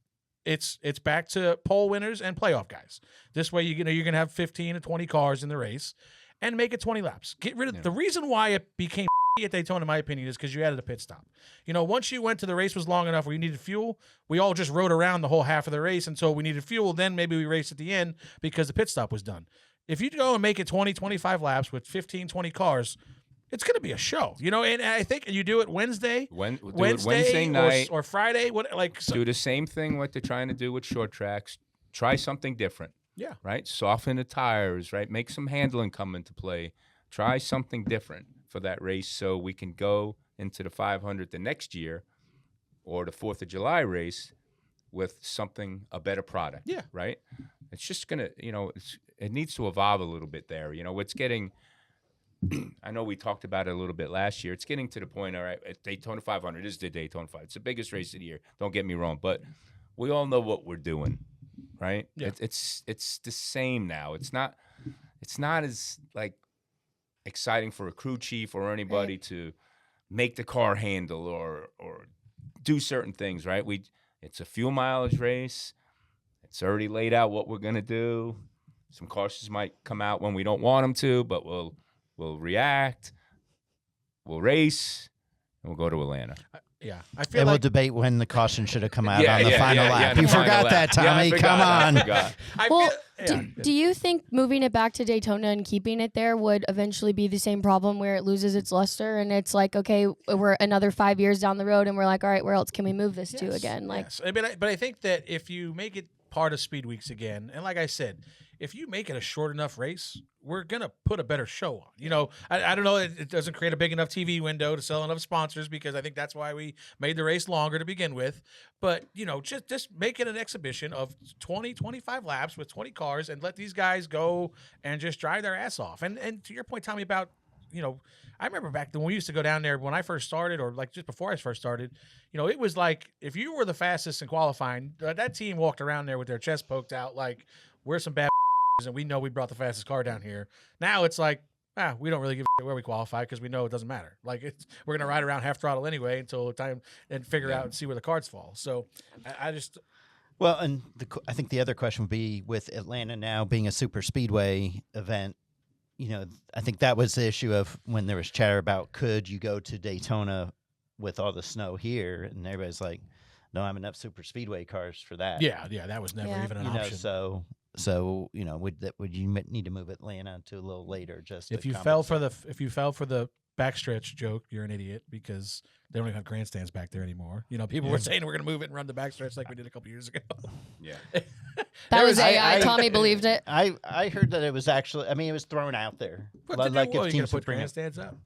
It's back to pole winners and playoff guys. This way, you're going to have 15 to 20 cars in the race and make it 20 laps. Get rid of the reason why it became at Daytona, in my opinion, is because you added a pit stop. You know, once you went to the race was long enough where you needed fuel, we all just rode around the whole half of the race until we needed fuel. Then maybe we raced at the end because the pit stop was done. if you go and make it 20, 25 laps with 15, 20 cars, it's going to be a show, you know. And I think you do it Wednesday Wednesday night or Friday. do the same thing what they're trying to do with short tracks. Try something different. Yeah. Right. Soften the tires. Right. Make some handling come into play. Try something different for that race so we can go into the 500 the next year or the 4th of July race with a better product. Yeah. Right. It's just gonna, it needs to evolve a little bit there. It's getting. I know we talked about it a little bit last year. It's getting to the point, all right, at Daytona 500 is the Daytona 500. It's the biggest race of the year. Don't get me wrong, but we all know what we're doing, right? Yeah. It's the same now. It's not as like exciting for a crew chief or anybody to make the car handle or do certain things, right? It's a fuel mileage race. It's already laid out what we're gonna do. Some cautions might come out when we don't want them to, but we'll react, we'll race, and we'll go to Atlanta. Yeah, I feel And we'll like debate when the caution should have come out on the final lap. the You final forgot lap. that, Yeah, I Tommy. forgot. Come on. I forgot. I Well, feel, do you think moving it back to Daytona and keeping it there would eventually be the same problem where it loses its luster and it's like, okay, we're another 5 years down the road and we're like, all right, where else can we move this to again? Like, yes. But I think that if you make it part of Speed Weeks again, and like I said, if you make it a short enough race, we're gonna put a better show on. I don't know. It doesn't create a big enough TV window to sell enough sponsors because I think that's why we made the race longer to begin with. But just make it an exhibition of 20, 25 laps with 20 cars and let these guys go and just drive their ass off. And to your point, Tommy, about I remember back when we used to go down there when I first started, or like just before I first started, it was like if you were the fastest in qualifying, that team walked around there with their chest poked out like we're some bad and we know we brought the fastest car down here. Now it's like, we don't really give a shit where we qualify because we know it doesn't matter. Like we're gonna ride around half throttle anyway until time and figure out and see where the cards fall. So I just. Well, and I think the other question would be with Atlanta now being a super speedway event. I think that was the issue of when there was chatter about could you go to Daytona with all the snow here, and everybody's like, "No, I have enough super speedway cars for that." Yeah, that was never even an option. So would you need to move Atlanta to a little later? Just if you fell for the backstretch joke, you're an idiot because they don't even have grandstands back there anymore. People were saying we're going to move it and run the backstretch like we did a couple years ago. Yeah. that was AI. Tommy believed it. I heard that it was actually. I mean, it was thrown out there. But Like you if going to teams put would bring it. grandstands up.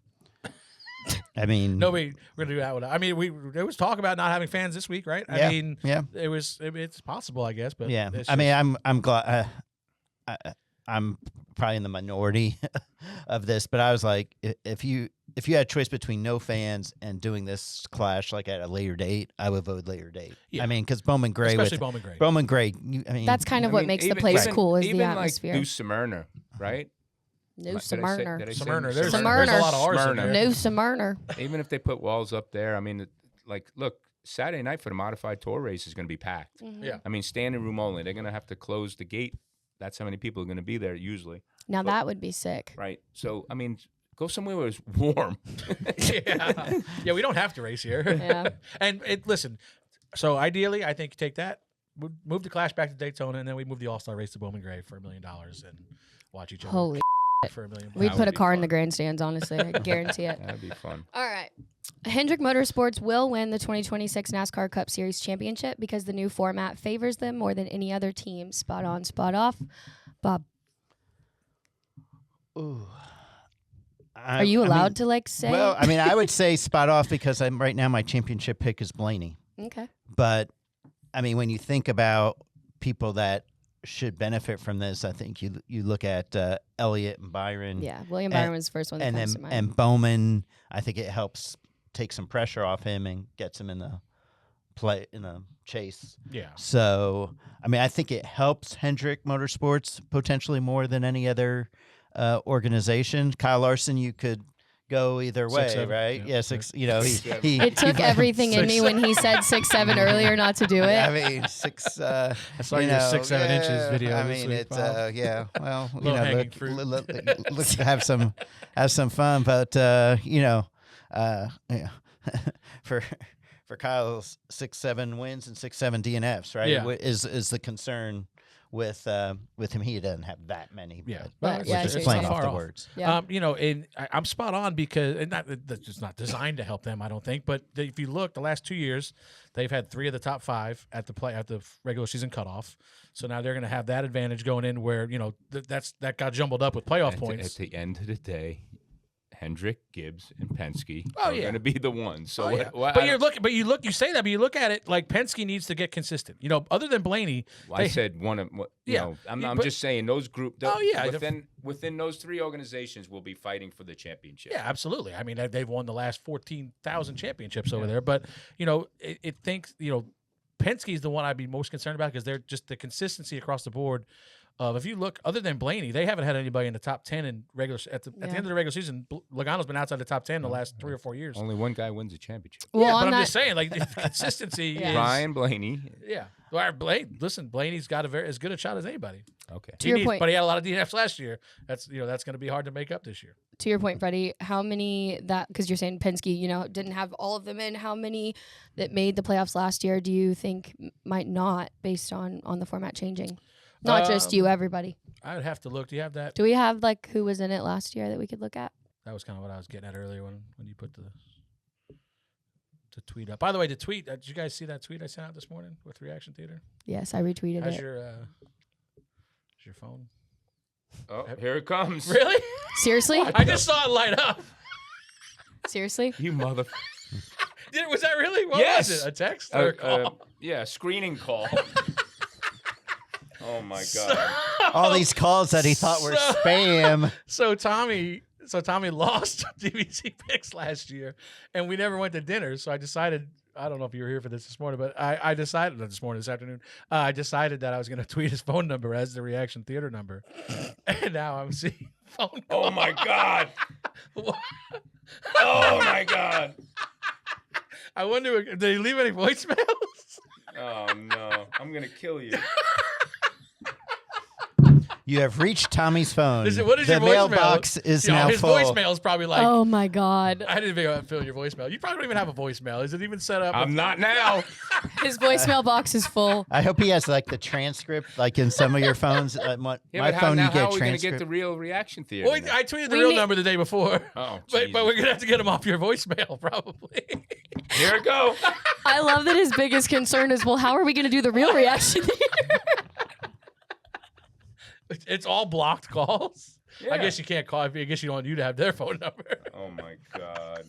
I mean, Nobody. We're going to do that. I mean, there was talk about not having fans this week, right? Yeah, I mean, yeah. It's possible, I guess. But yeah. it's I mean, just- I'm glad. I'm probably in the minority of this, but I was like, if you had a choice between no fans and doing this clash like at a later date, I would vote later date. Yeah. I mean, because Bowman Gray, especially Bowman Gray. Bowman Gray. I mean, That's kind of what makes the place cool is the even atmosphere. Like New Smyrna, right? New Did I Smyrna. say There's a Smyrna. lot of R's in Smyrna. there. New Smyrna. Even if they put walls up there, I mean, look, Saturday night for the modified tour race is going to be packed. Yeah. I mean, standing room only. They're going to have to close the gate. That's how many people are going to be there usually. Now that would be sick. Right. So, I mean, go somewhere where it's warm. Yeah, we don't have to race here. Yeah. And listen, so ideally, I think take that, move the Clash back to Daytona, and then we move the All-Star race to Bowman Gray for $1 million and watch each other Holy for $1 million. We'd That put would a be car in fun. the grandstands, honestly. I guarantee it. That'd be fun. All right. Hendrick Motorsports will win the 2026 NASCAR Cup Series championship because the new format favors them more than any other team. Spot on, spot off. Bob, ooh. are you allowed to say? Well, I mean, I would say spot off because right now my championship pick is Blaney. Okay. But I mean, when you think about people that should benefit from this, I think you look at Elliott and Byron. Yeah, William Byron was the first one that and comes then to mind. and Bowman. I think it helps take some pressure off him and gets him in the chase. Yeah. So I mean, I think it helps Hendrick Motorsports potentially more than any other organization. Kyle Larson, you could go either way, 6'7", right? yeah. Yeah, six. You know, he It took everything in me when he said 6'7" earlier not to do it. I mean, six. I saw your 6'7" inches video I this mean, week, it's Bob. yeah. Well, you Low know, hanging fruit. look, have some fun, but you know, yeah. for Kyle's 6-7 wins and 6-7 DNFs, right? Yeah. Is the concern with him, he doesn't have that many. Yeah. But, yeah, just it's playing not off far the off. words. Yeah. And I'm spot on because and that's just not designed to help them, I don't think. But if you look, the last 2 years, they've had 3 of the top 5 at the regular season cutoff. So now they're going to have that advantage going in where that got jumbled up with playoff points. At the end of the day, Hendrick, Gibbs, and Penske Oh, are yeah. going to be the ones. So, Yeah. You say that, but you look at it like Penske needs to get consistent. Other than Blaney, I said one of I'm just saying those group. Within those 3 organizations will be fighting for the championship. yeah, absolutely. I mean, they've won the last 14,000 championships over there. But it thinks Penske is the one I'd be most concerned about because they're just the consistency across the board. If you look, other than Blaney, they haven't had anybody in the top 10 in at the end of the regular season. Logano's been outside the top 10 the last 3 or 4 years. Only one guy wins a championship. Well, but on I'm that, just saying, like the consistency is Ryan Blaney. Yeah. Well, Blaney's got as good a shot as anybody. Okay. To your point. But he had a lot of DNFs last year. That's that's going to be hard to make up this year. to your point, Freddie, how many because you're saying Penske, didn't have all of them in. How many that made the playoffs last year do you think might not, based on the format changing? Not just you, everybody. I would have to look. Do you have that? Do we have who was in it last year that we could look at? That was kind of what I was getting at earlier when you put the tweet up. By the way, the tweet. Did you guys see that tweet I sent out this morning with Reaction Theater? Yes, I retweeted How's it. your phone? Oh, here it comes. Really? Seriously? I just saw it light up. Seriously? You mother. Was that really? What Yes. was it? A text or a call? Yeah, screening call. Oh my God. All these calls that he thought were spam. So Tommy lost DVC picks last year, and we never went to dinner. So I decided. I don't know if you were here for this morning, but I decided this afternoon. I decided that I was going to tweet his phone number as the Reaction Theater number, and now I'm seeing phone. Oh my God. Oh my God. I wonder, did he leave any voicemails? Oh no. I'm gonna kill you. You have reached Tommy's phone. What is the your voicemail? mailbox is now his full. voicemail is probably like. Oh my God. I didn't even fill your voicemail. You probably don't even have a voicemail. Is it even set up? I'm not now. His voicemail box is full. I hope he has the transcript, like in some of your phones. Yeah, my but phone, you how get are we gonna get transcript. the real Reaction Theater? Well, I tweeted the We real need- number the day before. Oh, but we're gonna have to get him off your voicemail probably. Here it go. I love that his biggest concern is, well, how are we going to do the real reaction here? It's all blocked calls. Yeah. I guess you can't call. I guess you don't want you to have their phone number. Oh my God.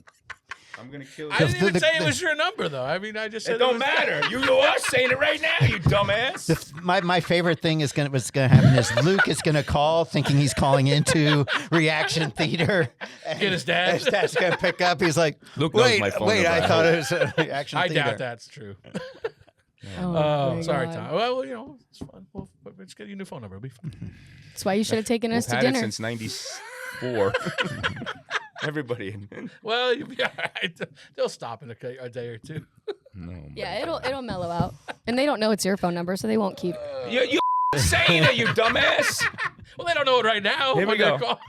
I'm gonna kill you. I didn't even say it was your number though. I mean, I just said It don't was matter. You are saying it right now, you dumbass. My favorite thing is what's gonna happen is Luke is gonna call thinking he's calling into Reaction Theater. And Get his dad. His dad's gonna pick up. He's like, Luke knows wait, my phone wait, number. I thought it was a Reaction I Theater. doubt that's true. Oh, my Sorry, God. Tom. Well, it's fun. We'll just get you a new phone number. It'll be fun. That's why you should have taken us We've to had it dinner. since '94. Everybody. Well, you'll be all right. They'll stop in a day or two. No. Yeah, it'll mellow out. And they don't know it's your phone number, so they won't keep. You saying it, you dumbass. Well, they don't know it right now. Here we when they go. call.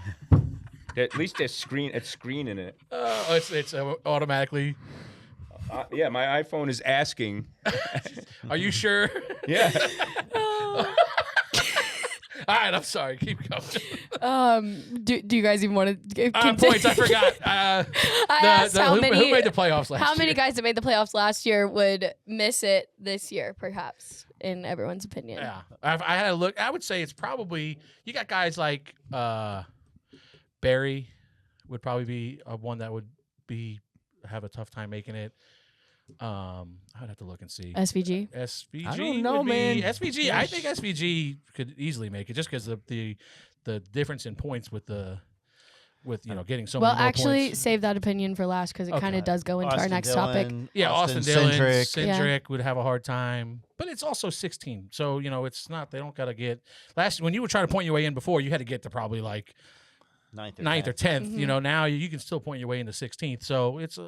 At least there's screening it. It's automatically. Yeah, my iPhone is asking. Are you sure? Yeah. All right, I'm sorry. Keep going. Do you guys even want to Points, I forgot. I asked who made the playoffs last year? How many guys that made the playoffs last year would miss it this year, perhaps, in everyone's opinion? Yeah, I had a look. I would say it's probably you got guys like Barry would probably be one that would have a tough time making it. I would have to look and see. SVG? SVG. I don't know, would be- man. SVG. I think SVG could easily make it just because of the difference in points with getting so Well, many more actually, points. save that opinion for last because it Okay. kind of does go into our Austin next topic. Dillon, Yeah, Austin Dillon, Cindric. Cindric would have a hard time, but it's also 16. So it's not. They don't gotta get when you were trying to point your way in before, you had to get to probably like ninth or 10th. Mm-hmm. Now you can still point your way into 16th. So it's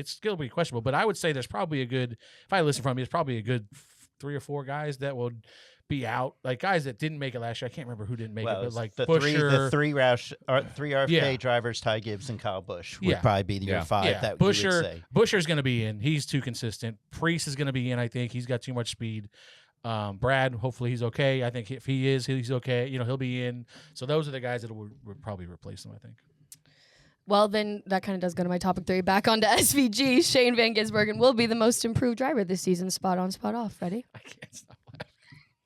still be questionable. But I would say there's probably a good. If I listen from you, it's probably a good 3 or 4 guys that would be out. Like guys that didn't make it last year. I can't remember who didn't make it, but like the Busher, three RFK Yeah. drivers, Ty Gibbs and Kyle Busch would Yeah. probably be your 5 yeah, that you would say. Busher's going to be in. He's too consistent. Priest is going to be in. I think he's got too much speed. Brad, hopefully he's okay. I think if he is, he's okay. You know, he'll be in. So those are the guys that would probably replace him, I think. Well, then that kind of does go to my topic 3. Back onto SVG. Shane Van Gisbergen will be the most improved driver this season. Spot on, spot off. Ready? I can't stop laughing.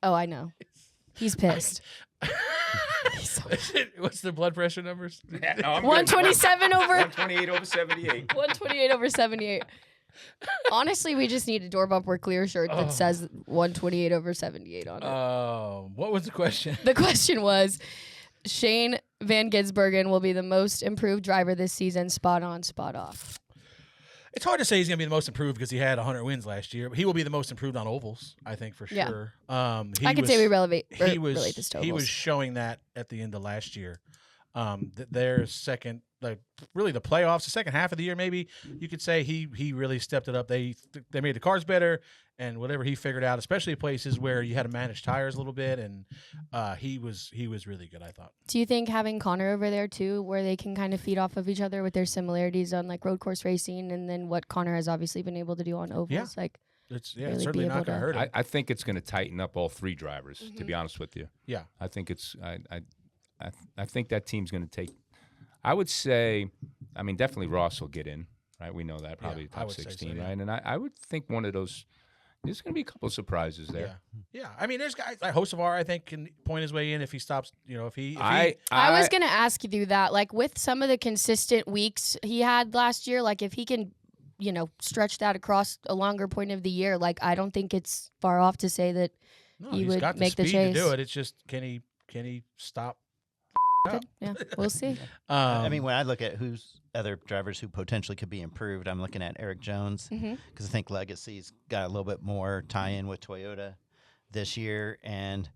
Oh, I know. He's pissed. What's the blood pressure numbers? Yeah, no, I'm good. 127 over 128 over 78. 128 over 78. Honestly, we just need a door bumper clear shirt that says 128 over 78 on it. What was the question? The question was, Shane Van Gisbergen will be the most improved driver this season. Spot on, spot off. It's hard to say he's going to be the most improved because he had 100 wins last year. But he will be the most improved on ovals, I think, for Yeah. sure. I could say we relate this to He ovals. was showing that at the end of last year. Their second, really the playoffs, the second half of the year, maybe you could say he really stepped it up. They made the cars better, and whatever he figured out, especially places where you had to manage tires a little bit, and he was really good, I thought. Do you think having Connor over there too, where they can kind of feed off of each other with their similarities on like road course racing, and then what Connor has obviously been able to do on ovals? Yeah. Like, It's really it's certainly be not able going to to- hurt him. I think it's going to tighten up all 3 drivers, to be honest with you. Yeah. I think it's I think that team's going to take. I would say, I mean, definitely Ross will get in, right? We know that probably I top would say so, 16, yeah. right? And I would think one of those. There's going to be a couple of surprises there. Yeah. I mean, there's guys like Hocevar, I think, can point his way in if he stops. You know, if he I was gonna ask you that, like with some of the consistent weeks he had last year, like if he can, stretch that across a longer point of the year, like I don't think it's far off to say that he he's would got make the the speed chase. to do it. It's just can he stop? Good. Yeah, we'll see. I mean, when I look at who's other drivers who potentially could be improved, I'm looking at Eric Jones because I think Legacy's got a little bit more tie-in with Toyota this year, and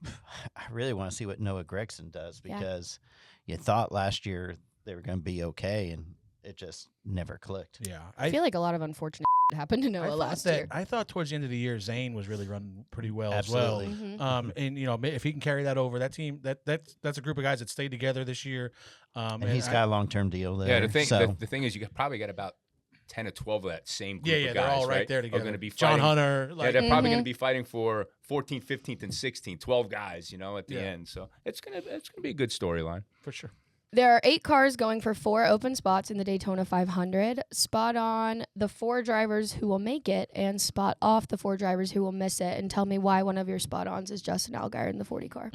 I really want to see what Noah Gregson does because you thought last year they were going to be okay, and it just never clicked. Yeah, I feel like a lot of unfortunate happened to Noah last year. I thought towards the end of the year Zane was really running pretty well Absolutely. as well. And if he can carry that over, that team that's a group of guys that stayed together this year. And he's got a long-term deal there. Yeah, the thing so. the thing is, you probably got about 10 or 12 of that same group Yeah, of guys, they're all right right there Are together. going to be John fighting. Hunter, Yeah, like, they're probably going to be fighting for 14th, 15th, and 16th, 12 guys, at the Yeah. end. So it's gonna be a good storyline. for sure. There are 8 cars going for 4 open spots in the Daytona 500. Spot on the 4 drivers who will make it, and spot off the 4 drivers who will miss it. And tell me why one of your spot ons is Justin Allgaier in the 40 car.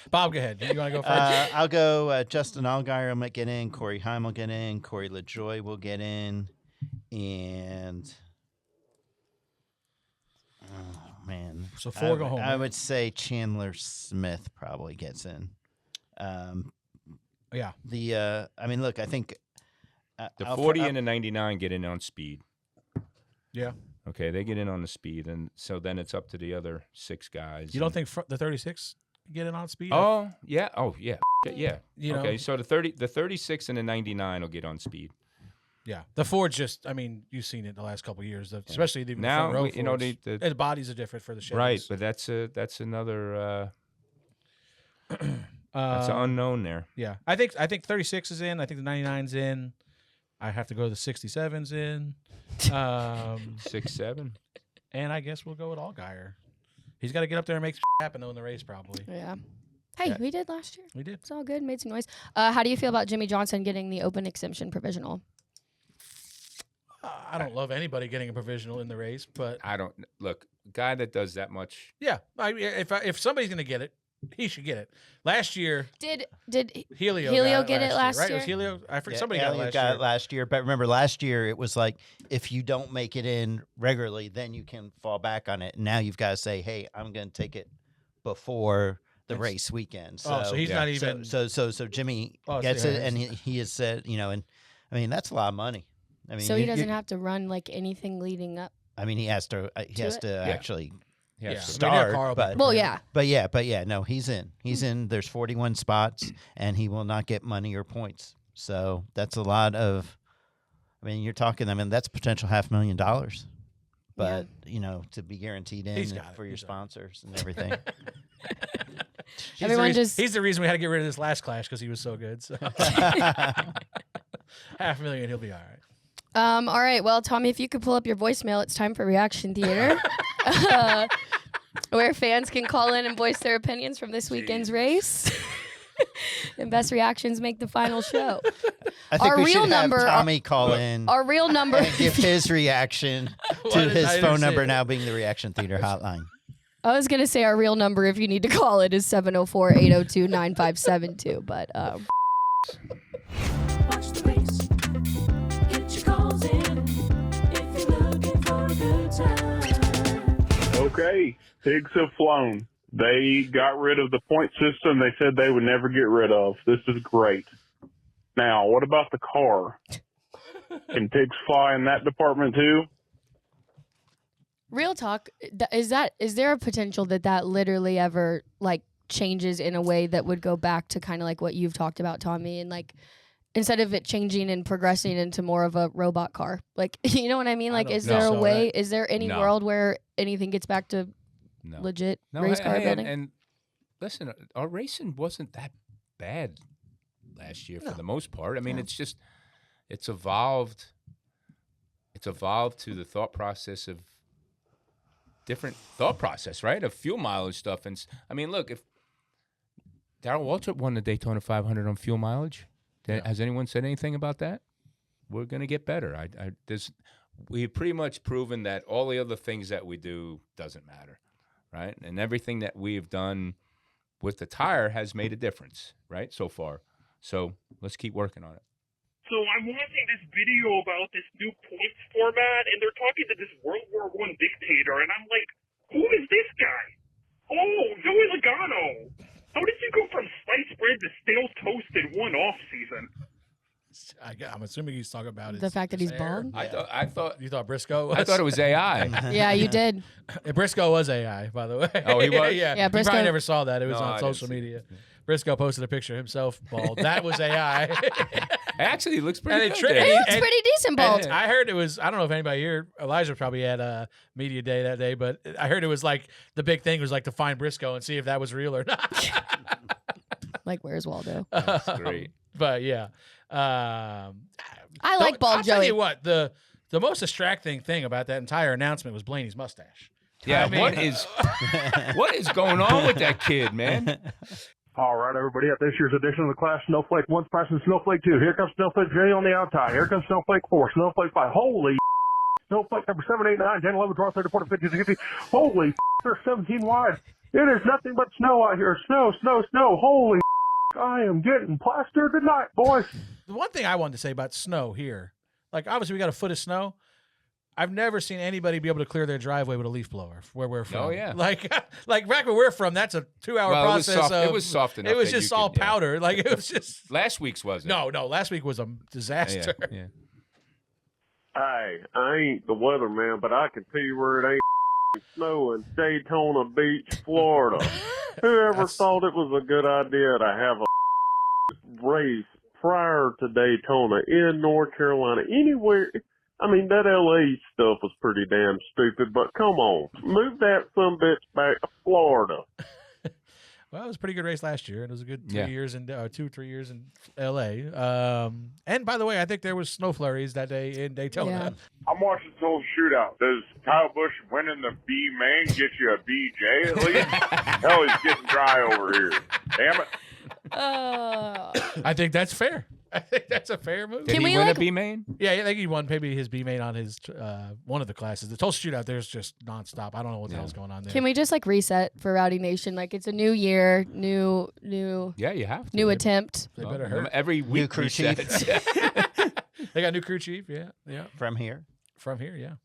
Bob, go ahead. You want to go first? I'll go Justin Allgaier will get in, Corey Heim will get in, Corey LaJoy will get in, and oh man, So 4 go home. I right? would say Chandler Smith probably gets in. Yeah. I mean, look, I think The 40 and the 99 get in on speed. Yeah. Okay, they get in on the speed, and so then it's up to the other 6 guys. You don't think the 36 get in on speed? Oh yeah. Yeah. You know- Okay, so the 36 and the 99 will get on speed. Yeah. The Ford's just, I mean, you've seen it the last couple of years, especially the Now, front row you know, Fords. the- And the bodies are different for the Chevys. Right, but that's another that's an unknown there. Yeah. I think 36 is in. I think the 99's in. I have to go to the 67's in. 6, 7. And I guess we'll go with Allgaier. He's got to get up there and make happen, though, in the race, probably. Yeah. Hey, Yeah. we did last year. We did. It's all good. Made some noise. How do you feel about Jimmie Johnson getting the open exemption provisional? I don't love anybody getting a provisional in the race, but I don't look guy that does that much. yeah, if somebody's going to get it, he should get it. Last year, Did Helio Helio got get it last right? year? It was Helio. I forget. Yeah, Somebody got it Elliott last year. last year. But remember, last year it was like if you don't make it in regularly, then you can fall back on it. Now you've got to say, "Hey, I'm going to take it before the It's- race weekend." Oh, so he's yeah. not even. So Jimmy Oh, gets yeah, it, and he has said, and I mean that's a lot of money. I mean, so he doesn't have to run like anything leading up. I mean, he has to. He has it? to actually. Yeah, Yeah. so- I mean, their Start, car will be but- Well, prepared. yeah. But yeah, no, he's in. He's in. There's 41 spots, and he will not get money or points. So that's a lot of. I mean, you're talking. I mean, that's potential $500,000. But to be guaranteed He's in got it. for your He's got it. sponsors and everything. Everyone just- He's the reason we had to get rid of this last clash because he was so good. So. $500,000, he'll be all right. All right. Well, Tommy, if you could pull up your voicemail, it's time for Reaction Theater. where fans can call in and voice their opinions from this weekend's race. And best reactions make the final show. I think Our we real should have number- Tommy call in Our real number. and give his reaction to did his I phone just number say? now being the Reaction Theater hotline. I was going to say our real number, if you need to call it, is 704-802-9572. But Watch the race. Get your calls in if you're looking for a good time. Okay, pigs have flown. They got rid of the point system they said they would never get rid of. This is great. Now, what about the car? Can pigs fly in that department too? real talk, is there a potential that literally ever like changes in a way that would go back to kind of like what you've talked about, Tommy, and like instead of it changing and progressing into more of a robot car, like you know what I mean? Like, is there a way? Is there any world where anything gets back to legit race car building? And listen, our racing wasn't that bad last year for the most part. I mean, it's evolved. It's evolved to the thought process of different thought process, right? Of fuel mileage stuff. And I mean, look, if Darrell Waltrip won the Daytona 500 on fuel mileage, has anyone said anything about that? We're going to get better. We've pretty much proven that all the other things that we do doesn't matter, right? And everything that we've done with the tire has made a difference, right, so far. So let's keep working on it. So I'm watching this video about this new points format, and they're talking to this World War I dictator, and I'm like, who is this guy? Oh, Joey Logano. How did you go from sliced bread to stale toast in one off season? I'm assuming he's talking about the fact that he's bald. I thought you thought Briscoe was? I thought it was AI. Yeah, you did. Briscoe was AI, by the way. Oh, he was? Yeah, Yeah, you Briscoe- probably never saw that. It was No, I on didn't social see it. media. Briscoe posted a picture of himself bald. That was AI. Actually, he looks pretty And good. it there. He looks pretty decent bald. And I heard it was, I don't know if anybody here, Elijah probably had a media day that day, but I heard it was like the big thing was like to find Briscoe and see if that was real or not. Like, where's Waldo? That's great. But yeah. I like bald I'll Joey. tell you what, the most distracting thing about that entire announcement was Blaney's mustache. Yeah, I mean- what is going on with that kid, man? All right, everybody, at this year's edition of the Clash, Snowflake 1's passing Snowflake 2. Here comes Snowflake 3 on the outside. Here comes Snowflake 4, Snowflake 5. Holy Snowflake number 7, 8, 9, 10, 11, 12, 13, 14, 15, 16. Holy there's 17 wide. It is nothing but snow out here. Snow, snow, snow. Holy I am getting plastered tonight, boys. The one thing I wanted to say about snow here, like obviously we got a foot of snow. I've never seen anybody be able to clear their driveway with a leaf blower where we're from. Oh, yeah. Like back where we're from, that's a 2-hour Well, process. it was soft enough It was that just you all could, yeah. powder. Like it was just. Last week's wasn't. No. Last week was a disaster. Yeah. Hey, I ain't the weatherman, but I can tell you where it ain't snowing. Daytona Beach, Florida. Whoever thought it was a good idea to have a race prior to Daytona in North Carolina, anywhere. I mean, that LA stuff was pretty damn stupid, but come on. Move that sumbitch back to Florida. Well, it was a pretty good race last year, and it was a good 3 Yeah. years in 2-3 years in L.A. And by the way, I think there was snow flurries that day in Daytona. Yeah. I'm watching this whole shootout. Does Kyle Busch winning the B main get you a BJ at least? Hell, he's getting dry over here. Damn it. I think that's fair. I think that's a fair move. Did Can he we, win like- a B main? Yeah, I think he won maybe his B main on his one of the classes. The Tulsa shootout, there's just nonstop. I don't know what the hell's going on there. Can we just like reset for Rowdy Nation? Like it's a new year, new Yeah, you have to. new attempt. They better hurt. Every week New crew chief. resets. They got new crew chief. Yeah. From here. From here,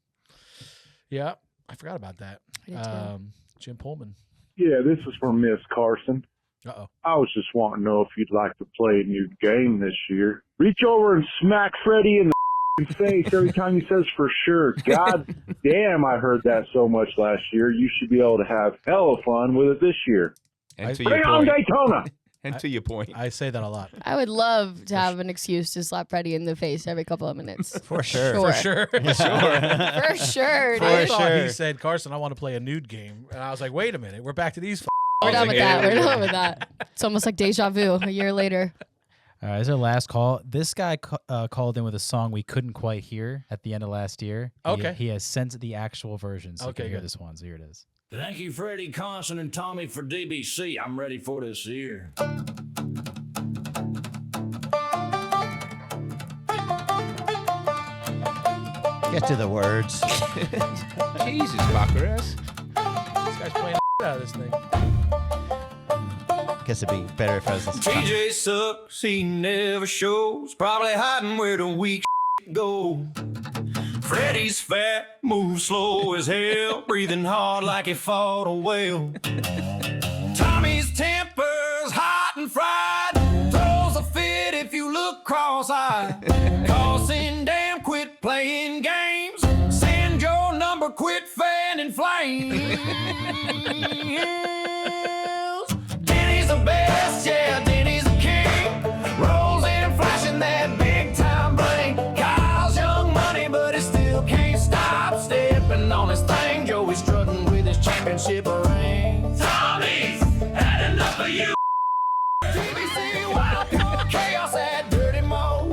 yeah. I forgot about that. I did too. Jim Pullman. Yeah, this is from Miss Carson. Uh-oh. I was just wanting to know if you'd like to play a new game this year. Reach over and smack Freddie in the face every time he says for sure. God damn, I heard that so much last year. You should be able to have hella fun with it this year. And to Bring your on point. Daytona! And to your point. I say that a lot. I would love to have an excuse to slap Freddie in the face every couple of minutes. For sure. For sure. For sure, I dude. thought sure. he said, Carson, I want to play a nude game. And I was like, wait a minute. We're back to these. We're done with Yeah. that. We're done with that. It's almost like deja vu a year later. All right, this is our last call. This guy called in with a song we couldn't quite hear at the end of last year. Okay. He has sent the actual version, so you Okay, can hear good. this one. So here it is. Thank you, Freddie Constant and Tommy for DBC. I'm ready for this year. Get to the words. Jesus, Pockrass. This guy's playing the out of this thing. Guess it'd be better if I was listening. TJ sucks, he never shows. Probably hiding where the weak go. Freddie's fat, moves slow as hell, breathing hard like he fought a whale. Tommy's temper's hot and fried, throws a fit if you look cross-eyed. Causing damn, quit playing games. Send your number, quit fanning flames. Denny's the best, yeah, Denny's the king. Rolls in flashing that big time bling. Kyle's young money, but he still can't stop stepping on his thing. Joey's strutting with his championship ring. Tommy's had enough of you. TBC, wild card chaos at Dirty Mo.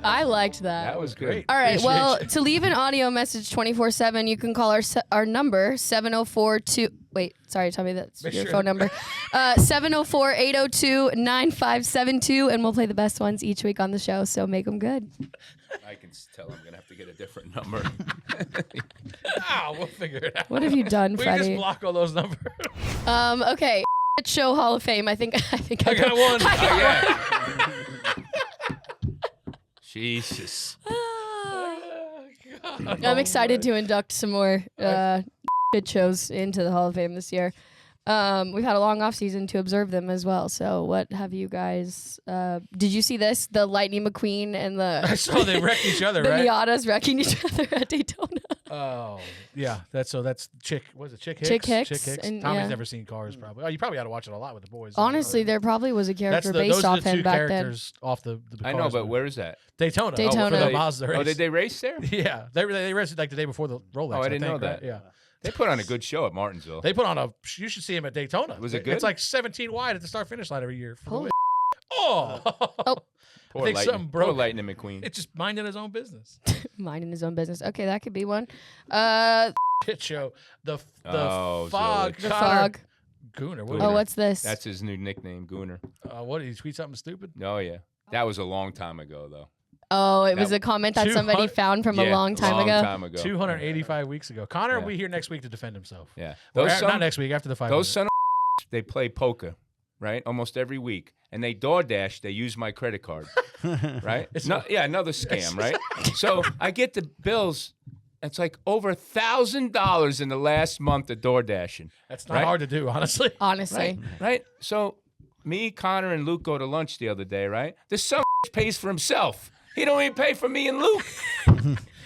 I liked that. That was great. All right. Appreciate Well, you. to leave an audio message 24/7, you can call our number 704-2. Wait, sorry, tell me that's Make your sure. phone number. 704-802-9572, and we'll play the best ones each week on the show. So make them good. I can tell I'm gonna have to get a different number. We'll figure it out. What have you done, We can just Freddie? block all those numbers. Okay. Show Hall of Fame. I think I got one. Jesus. I'm excited to induct some more shit shows into the Hall of Fame this year. We've had a long off season to observe them as well. So what have you guys? Did you see this? The Lightning McQueen and I the saw they wrecked each other, the right? Miatas wrecking each other at Daytona. Oh, yeah. That's Chick. Was it Chick Hicks? Chick Hicks, Chick Hicks. and, Tommy's yeah. never seen Cars, probably. Oh, you probably had to watch it a lot with the boys. Honestly, there probably was a character those based are off the two him back then. characters off the I know, Cars but movie. where is that? Daytona. Daytona. For the They- Mazda race. Oh, did they race there? Yeah, they raced like the day before the Rolex. Oh, I didn't think, know right? that. Yeah, They put on a good show at Martinsville. they put on a. You should see him at Daytona. Was it It's good? like 17 wide at the start finish line every year. for the Holy win. Oh, Poor I think Lightning, something broke. Poor Lightning McQueen. it's just minding his own business. Minding his own business. Okay, that could be one. Shit show. The Oh, fog. Zilch. The Connor fog. Gooner. Gooner. Oh, what's this? That's his new nickname, Gooner. What did he tweet something stupid? Oh yeah, that was a long time ago though. Oh, it was That- a comment that somebody 200 found from a Yeah, long time ago. 285 weeks ago. Connor will Yeah. be here next week to defend himself. Yeah, Or those not next week, after the 500. those son of they play poker, right? Almost every week, and they DoorDash. They use my credit card, right? Another scam, right? So I get the bills. It's like over $1,000 in the last month of DoorDashing. That's not right? hard to do, honestly. Honestly. Right? So me, Connor, and Luke go to lunch the other day, right? This son of pays for himself. He don't even pay for me and Luke.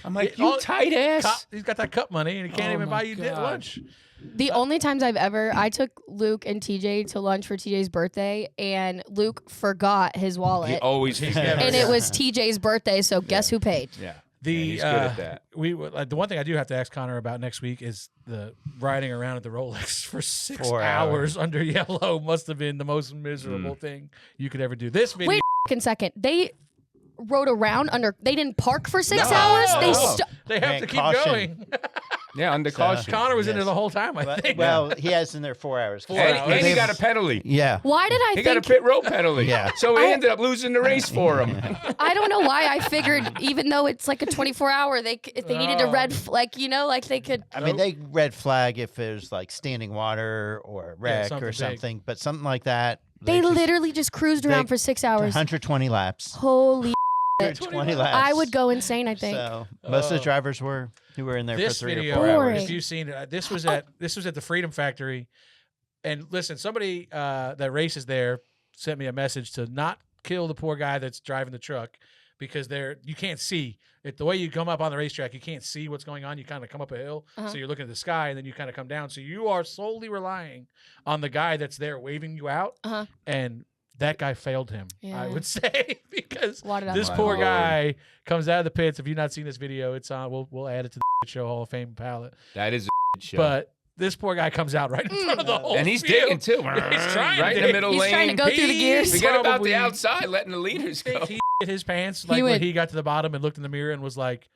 I'm like, you tight ass. He's got that cup money, and he can't Oh even my buy you God. lunch. The only times I took Luke and TJ to lunch for TJ's birthday, and Luke forgot his He wallet. always And it was TJ's birthday, so guess who paid? Yeah. The Yeah, he's good at that. The one thing I do have to ask Connor about next week is the riding around at the Rolex for 6 4 hours under yellow must have been the most Mm. miserable thing you could ever do. This video. Wait a second. They rode around under. They didn't park for 6 No. hours. They No. st- They have Man, to keep caution. going. Yeah, under caution. Connor was in there Yes. the whole time, I think. Well, he has in there 4 hours. And he got a penalty. Yeah. Why did I He got a think? pit road penalty. Yeah. So he ended up losing the race for him. I don't know why I figured, even though it's like a 24-hour, if they needed a red, like they could. I mean, they red flag if there's like standing water or a wreck something or big. something, but something like that. They just- literally just cruised around they- for 6 hours. 120 laps. Holy! 120 laps. I would go insane. I think. So most of the drivers who were in there This for 3 video, or 4 Boring. hours. if you've seen it, this was at the Freedom Factory, and listen, somebody that races there sent me a message to not kill the poor guy that's driving the truck because you can't see it. The way you come up on the racetrack, you can't see what's going on. You kind of come up a hill, so you're looking at the sky, and then you kind of come down. So you are solely relying on the guy that's there waving you out, and that guy failed him, I Yeah. would say, because Water down this the poor road. guy comes out of the pits. If you've not seen this video, it's on. We'll add it to the Show Hall of Fame palette. That is a show. But This poor guy comes out right in front of the whole And he's field. digging too. He's trying right to in the dig. middle He's lane. trying to go through the gears. Forget about Probably- the outside, letting the leaders I go. think he hit his pants like when he got to the bottom and looked in the mirror and was like,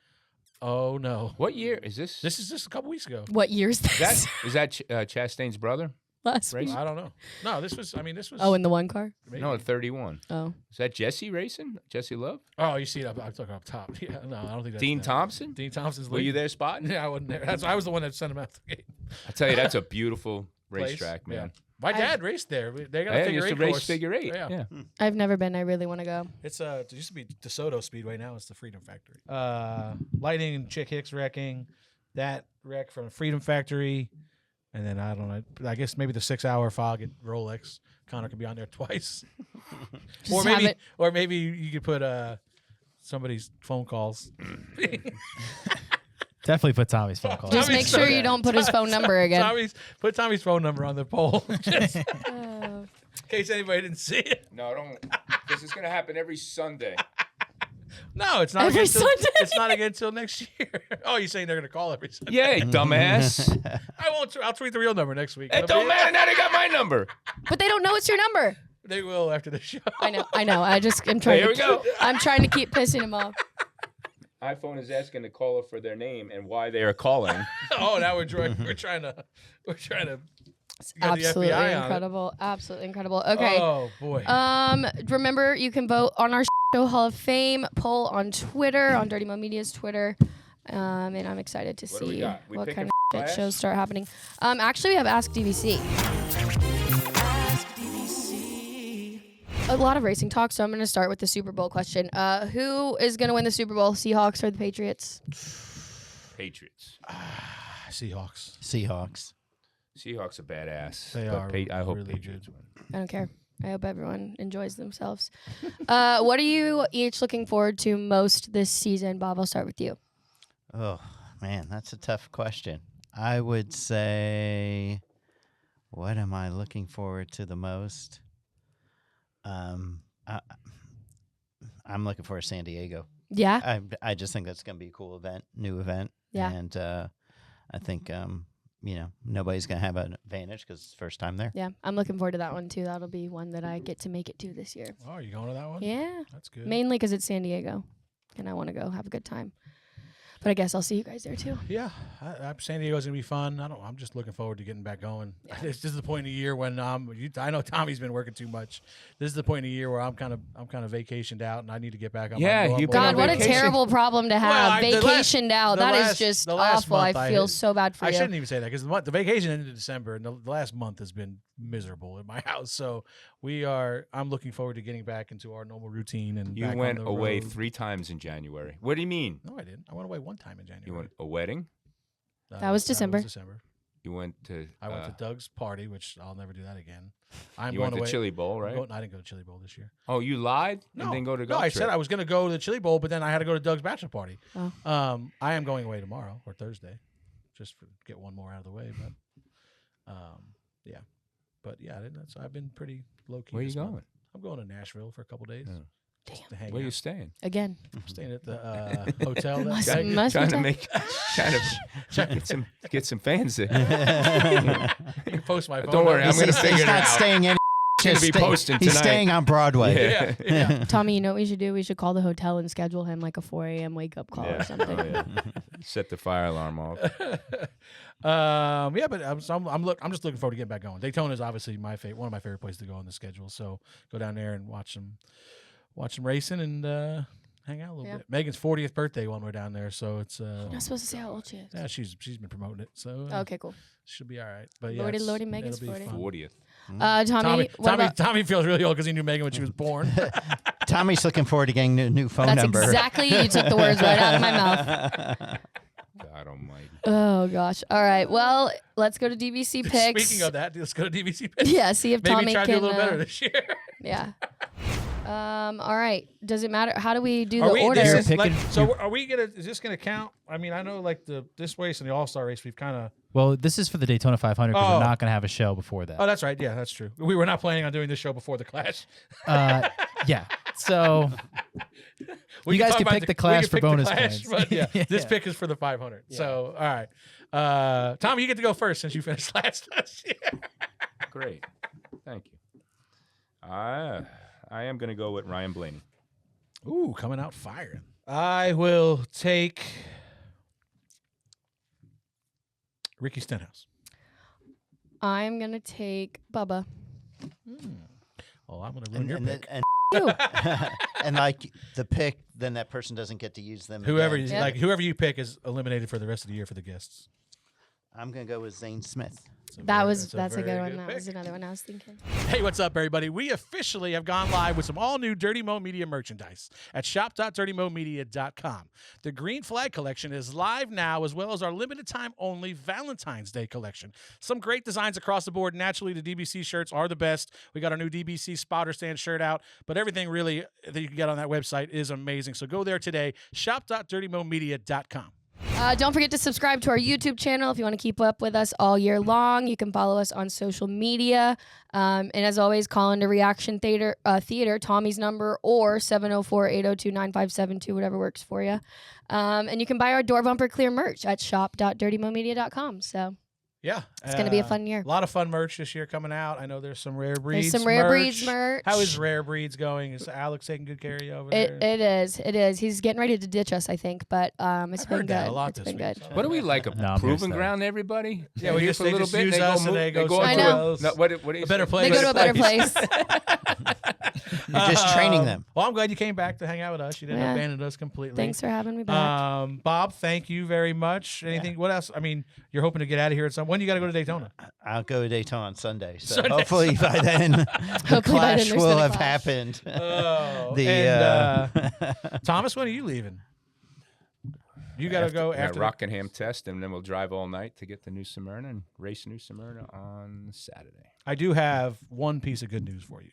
"Oh no." What year is this? This is just a couple weeks ago. What year's this? Is that Chastain's brother? Last race? week. I don't know. No, this was. Oh, in the one car. maybe. No, at 31. Oh, Is that Jesse racing? Jesse Love? Oh, you see it up. I'm talking up top. Yeah, no, I don't think that's Dean them. Thompson? Dean Thompson's. Were you leading. there spotting? Yeah, I wasn't there. I was the one that sent him out the gate. I tell you, that's a beautiful Place. racetrack, man. Yeah. My dad raced there. They got a Yeah, figure used to eight race course. figure eight. Yeah. Yeah. I've never been. I really want to go. It's it used to be DeSoto Speedway. Now it's the Freedom Factory. Lighting and Chick Hicks wrecking. That wreck from the Freedom Factory. And then I don't know. I guess maybe the 6-hour fog at Rolex. Connor could be on there twice. Just have it. Or maybe you could put somebody's phone calls. Definitely put Tommy's phone call. Just make sure you don't put his phone number again. Put Tommy's phone number on the poll. Just in Oh. case anybody didn't see it. No, don't. This is going to happen every Sunday. No, it's not Every again till, Sunday. it's not again until next year. Oh, you're saying they're going to call every Sunday? Yay, dumbass. I won't. I'll tweet the real number next week. It don't matter. Now they got my number. But they don't know it's your number. They will after the show. I know. I just am trying Here to. we go. I'm trying to keep pissing him off. iPhone is asking the caller for their name and why they are calling. Oh, now we're trying to get the Absolutely FBI on it. incredible. Absolutely incredible. Okay. Oh boy. Remember, you can vote on our show Hall of Fame poll on Twitter, on Dirty Mo Media's Twitter. And I'm excited to What do we see got? We what picking kind of Clash? shows start happening. Actually, we have Ask DVC. A lot of racing talk, so I'm going to start with the Super Bowl question. Who is going to win the Super Bowl, Seahawks or the Patriots? Patriots. Seahawks. Seahawks. Seahawks are badass. They but are I hope really Patriots good. win. I don't care. I hope everyone enjoys themselves. What are you each looking forward to most this season? Bob, I'll start with you. Oh, man, that's a tough question. I would say, what am I looking forward to the most? I'm looking for San Diego. Yeah? I just think that's going to be a cool event, new event. Yeah. And I think, nobody's going to have an advantage because it's the first time there. Yeah, I'm looking forward to that one, too. That'll be one that I get to make it to this year. Oh, are you going to that one? Yeah. That's good. Mainly because it's San Diego, and I want to go have a good time. But I guess I'll see you guys there, too. Yeah, San Diego's gonna be fun. I'm just looking forward to getting back going. This is the point in the year when I know Tommy's been working too much. This is the point in the year where I'm kind of vacationed out and I need to get back on. Yeah, my you normal- God, on what a vacation. terrible problem to Well, have. the last- Vacationed out. the That is last- just the last awful. I month feel so bad for I you. shouldn't even say that because the vacation ended in December and the last month has been miserable at my house. So I'm looking forward to getting back into our normal routine. And You back on went the away road. 3 times in January. What do you mean? No, I didn't. I went away one time in January. You went a wedding? That was December. You went to. I went to Doug's party, which I'll never do that again. I'm You going went to away. Chili Bowl, right? I didn't go to Chili Bowl this year. Oh, you lied and No. then go to No, golf I trip. said I was going to go to the Chili Bowl, but then I had to go to Doug's bachelor party. Oh. I am going away tomorrow or Thursday, just to get one more out of the way. But, yeah. But yeah, I've been pretty low key. Where are you this month. going? I'm going to Nashville for a couple days. Oh. Just to hang Where are you out. staying? Again. I'm staying at the hotel. Must- that must be Trying to tough. make, trying to get some fans there. you can post my phone. Don't worry, number. I'm going to He's figure it not out. staying in. gonna Just be stay- posting He's tonight. staying on Broadway. Yeah, yeah. Tommy, you know what we should do? We should call the hotel and schedule him like a 4 a.m. wake up call or something. Oh, yeah. Set the fire alarm off. Yeah, but I'm just looking forward to getting back going. Daytona is obviously one of my favorite places to go on the schedule. So go down there and watch them racing and hang out a little Yeah. bit. Megan's 40th birthday when we're down there, so it's You're not supposed to say how old she is. yeah, she's been promoting it, so Okay, cool. she'll be all right. But yeah, Lordy, Lordy, Megan's it'll be 40. fun. 40th. Tommy, what about... Tommy feels really old because he knew Megan when she was born. Tommy's looking forward to getting a new phone That's number. exactly, you took the words right out of my mouth. God almighty. Oh, gosh. All right, well, let's go to DVC picks. Speaking of that, let's go to DVC picks. Yeah, see if Maybe Tommy try to can... do a little better this year. Yeah. All right. Does it matter? How do we do Are the we, order? this is, You're like, picking- so are we gonna? Is this gonna count? I mean, I know like this race and the All Star race, we've kind of. Well, this is for the Daytona 500 because Oh. we're not going to have a show before that. Oh, that's right. Yeah, that's true. We were not planning on doing this show before the Clash. Yeah. So We You can guys talk can about pick the we Clash can for pick the bonus Clash, points. But yeah, this Yeah. pick is for the 500. So all right. Tom, you get to go first since you finished last. Great. Thank you. I am going to go with Ryan Blaney. Ooh, coming out firing. I will take Ricky Stenhouse. I'm gonna take Bubba. Oh, I'm going to ruin your pick. And like the pick, then that person doesn't get to use them. Whoever again. whoever you pick is eliminated for the rest of the year for the guests. I'm gonna go with Zane Smith. That's a very good one. That pick. was another one I was thinking. Hey, what's up, everybody? We officially have gone live with some all-new Dirty Mo Media merchandise at shop.dirtymomedia.com. The Green Flag collection is live now, as well as our limited-time-only Valentine's Day collection. Some great designs across the board. Naturally, the DBC shirts are the best. We got our new DBC spotter stand shirt out, but everything really that you can get on that website is amazing. So go there today, shop.dirtymomedia.com. Don't forget to subscribe to our YouTube channel if you want to keep up with us all year long. You can follow us on social media. And as always, call into Reaction Theater, Tommy's number, or 704-802-9572, whatever works for you. And you can buy our Door Bumper Clear merch at shop.dirtymomedia.com. So Yeah. it's going to be a fun year. A lot of fun merch this year coming out. I know there's some Rare Breeds There's some Rare Breeds merch. How is Rare Breeds going? Is Alex taking good care of you over there? It is. He's getting ready to ditch us, I think, but it's I've been heard good. that a lot It's this been week. good. So- What do we like? A No, I'm here proving to ground, everybody? Yeah, we Here just, for a they little just bit. use They us go and they go go I into know. No, what do you a better say? place. They go to a better place. You're just training them. Well, I'm glad you came back to hang out with us. You didn't Yeah. abandon us completely. Thanks for having me back. Bob, thank you very much. Anything? What else? I mean, you're hoping to get out of here at some. When you got to go to Daytona? I'll go to Daytona on Sunday. So Sunday. hopefully by then the Hopefully by then clash there's will been a have clash. happened. Oh, Thomas, when are you leaving? You got to go after. Rockingham test, and then we'll drive all night to get to New Smyrna and race New Smyrna on Saturday. I do have one piece of good news for you.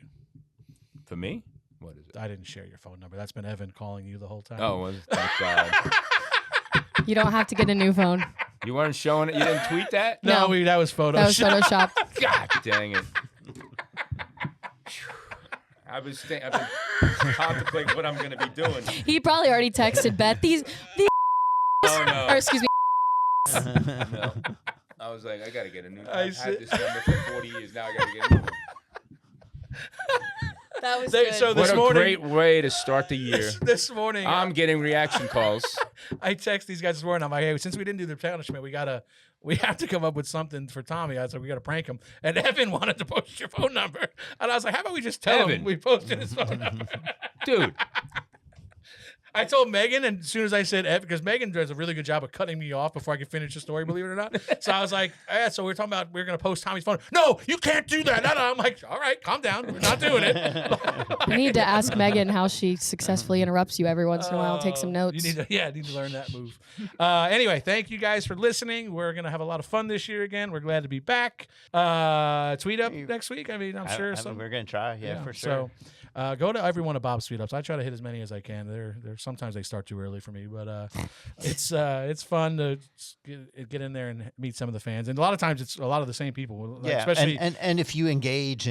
For me? What is it? I didn't share your phone number. That's been Evan calling you the whole time. Oh, well, thank God. You don't have to get a new phone. You weren't showing it? You didn't tweet that? no, No. that was Photoshop. That was Photoshop. God dang it. I've been contemplating what I'm going to be doing. He probably already texted Beth. These Oh, no. or excuse me. No. I was like, I got to get a new I I've see. had this number for 40 years. Now I got to get a new one. That was They- good. so What this a morning, great way to start the year. this morning, I'm getting reaction calls. I text these guys this morning. I'm like, hey, since we didn't do the punishment, we have to come up with something for Tommy. I said we got to prank him. And Evan wanted to post your phone number, and I was like, how about we just tell him Evan. we posted his phone number? Dude, I told Megan, and as soon as I said Evan, because Megan does a really good job of cutting me off before I could finish the story, believe it or not. So I was like, yeah, so we're talking about we're going to post Tommy's phone. No, you can't do that. No. I'm like, all right, calm down. We're not doing it. You need to ask Megan how she successfully interrupts you every once in a while and take some notes. You need to learn that move. Anyway, thank you guys for listening. We're going to have a lot of fun this year again. We're glad to be back. Tweet up next week. I mean, I'm sure some. We're going to try. Yeah, for sure. So go to every one of Bob's tweet ups. I try to hit as many as I can. They're sometimes they start too early for me, but it's fun to get in there and meet some of the fans. And a lot of times it's a lot of the same people. Like, Yeah, especially and if you engage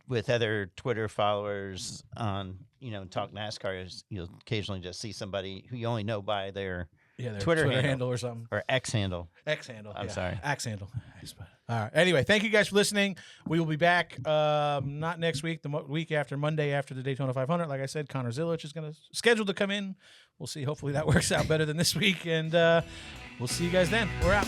with other Twitter followers on, Talk NASCAR, you'll occasionally just see somebody who you only know by their their Twitter handle or something. or X handle. X handle. I'm sorry. X handle. All right. Anyway, thank you guys for listening. We will be back not next week, the week after, Monday after the Daytona 500. Like I said, Connor Zillich is going to schedule to come in. We'll see. Hopefully that works out better than this week. And we'll see you guys then. We're out.